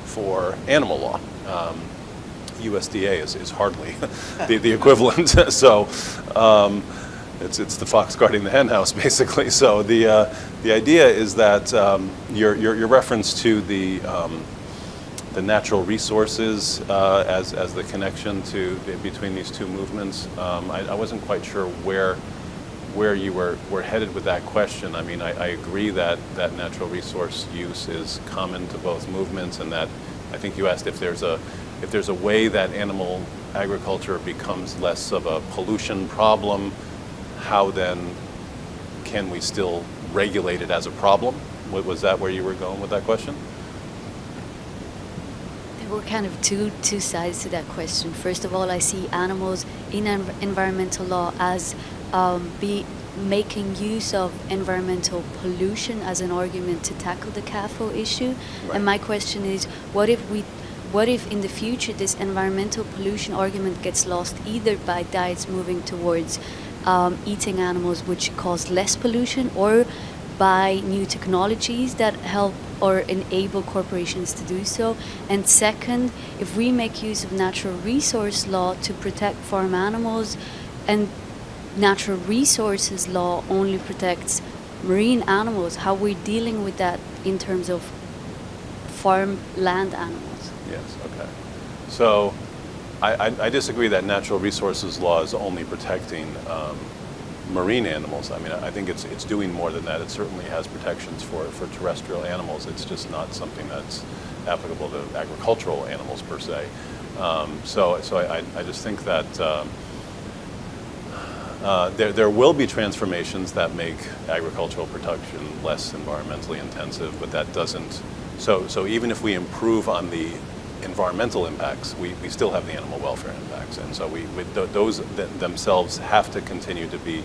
for animal law. USDA is hardly the equivalent. So it's the fox guarding the hen house, basically. So the idea is that your reference to the natural resources as the connection between these two movements, I wasn't quite sure where you were headed with that question. I mean, I agree that natural resource use is common to both movements, and that I think you asked if there's a way that animal agriculture becomes less of a pollution problem, how then can we still regulate it as a problem? Was that where you were going with that question? There were kind of two sides to that question. First of all, I see animals in environmental law as making use of environmental pollution as an argument to tackle the CAFO issue. Right. And my question is, what if in the future this environmental pollution argument gets lost either by diets moving towards eating animals which cause less pollution, or by new technologies that help or enable corporations to do so? And second, if we make use of natural resource law to protect farm animals, and natural resources law only protects marine animals, how we're dealing with that in terms of farm land animals? Yes, okay. So I disagree that natural resources law is only protecting marine animals. I mean, I think it's doing more than that. It certainly has protections for terrestrial animals. It's just not something that's applicable to agricultural animals per se. So I just think that there will be transformations that make agricultural production less environmentally intensive, but that doesn't. So even if we improve on the environmental impacts, we still have the animal welfare impacts, and so those themselves have to continue to be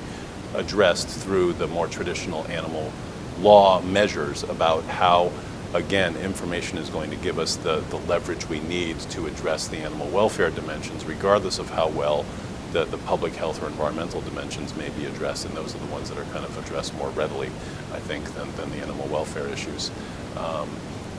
addressed through the more traditional animal law measures about how, again, information is going to give us the leverage we need to address the animal welfare dimensions, regardless of how well the public health or environmental dimensions may be addressed, and those are the ones that are kind of addressed more readily, I think, than the animal welfare issues.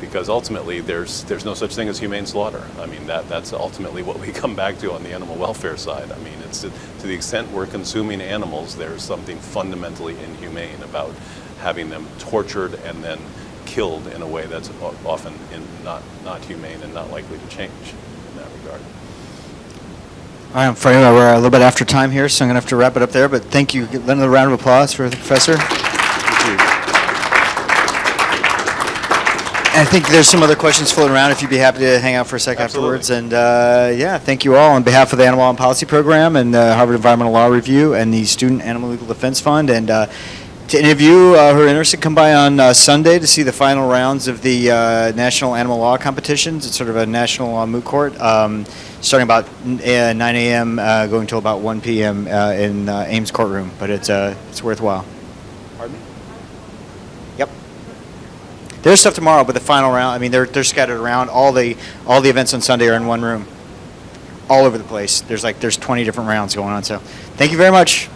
Because ultimately, there's no such thing as humane slaughter. I mean, that's ultimately what we come back to on the animal welfare side. I mean, it's to the extent we're consuming animals, there's something fundamentally inhumane about having them tortured and then killed in a way that's often not humane and not likely to change in that regard. All right, I'm afraid we're a little bit after time here, so I'm going to have to wrap it up there. But thank you. Another round of applause for the professor. Thank you. I think there's some other questions floating around if you'd be happy to hang out for a sec afterwards. And yeah, thank you all on behalf of the Animal Law and Policy Program and the Harvard Environmental Law Review and the Student Animal Legal Defense Fund. And to any of you who are interested, come by on Sunday to see the final rounds of the National Animal Law Competitions. It's sort of a national moot court, starting about 9 a.m., going till about 1 p.m. In Ames Courtroom. But it's worthwhile. Pardon me? Yep. There's stuff tomorrow, but the final round, I mean, they're scattered around. All the events on Sunday are in one room, all over the place. There's 20 different rounds going on. So thank you very much.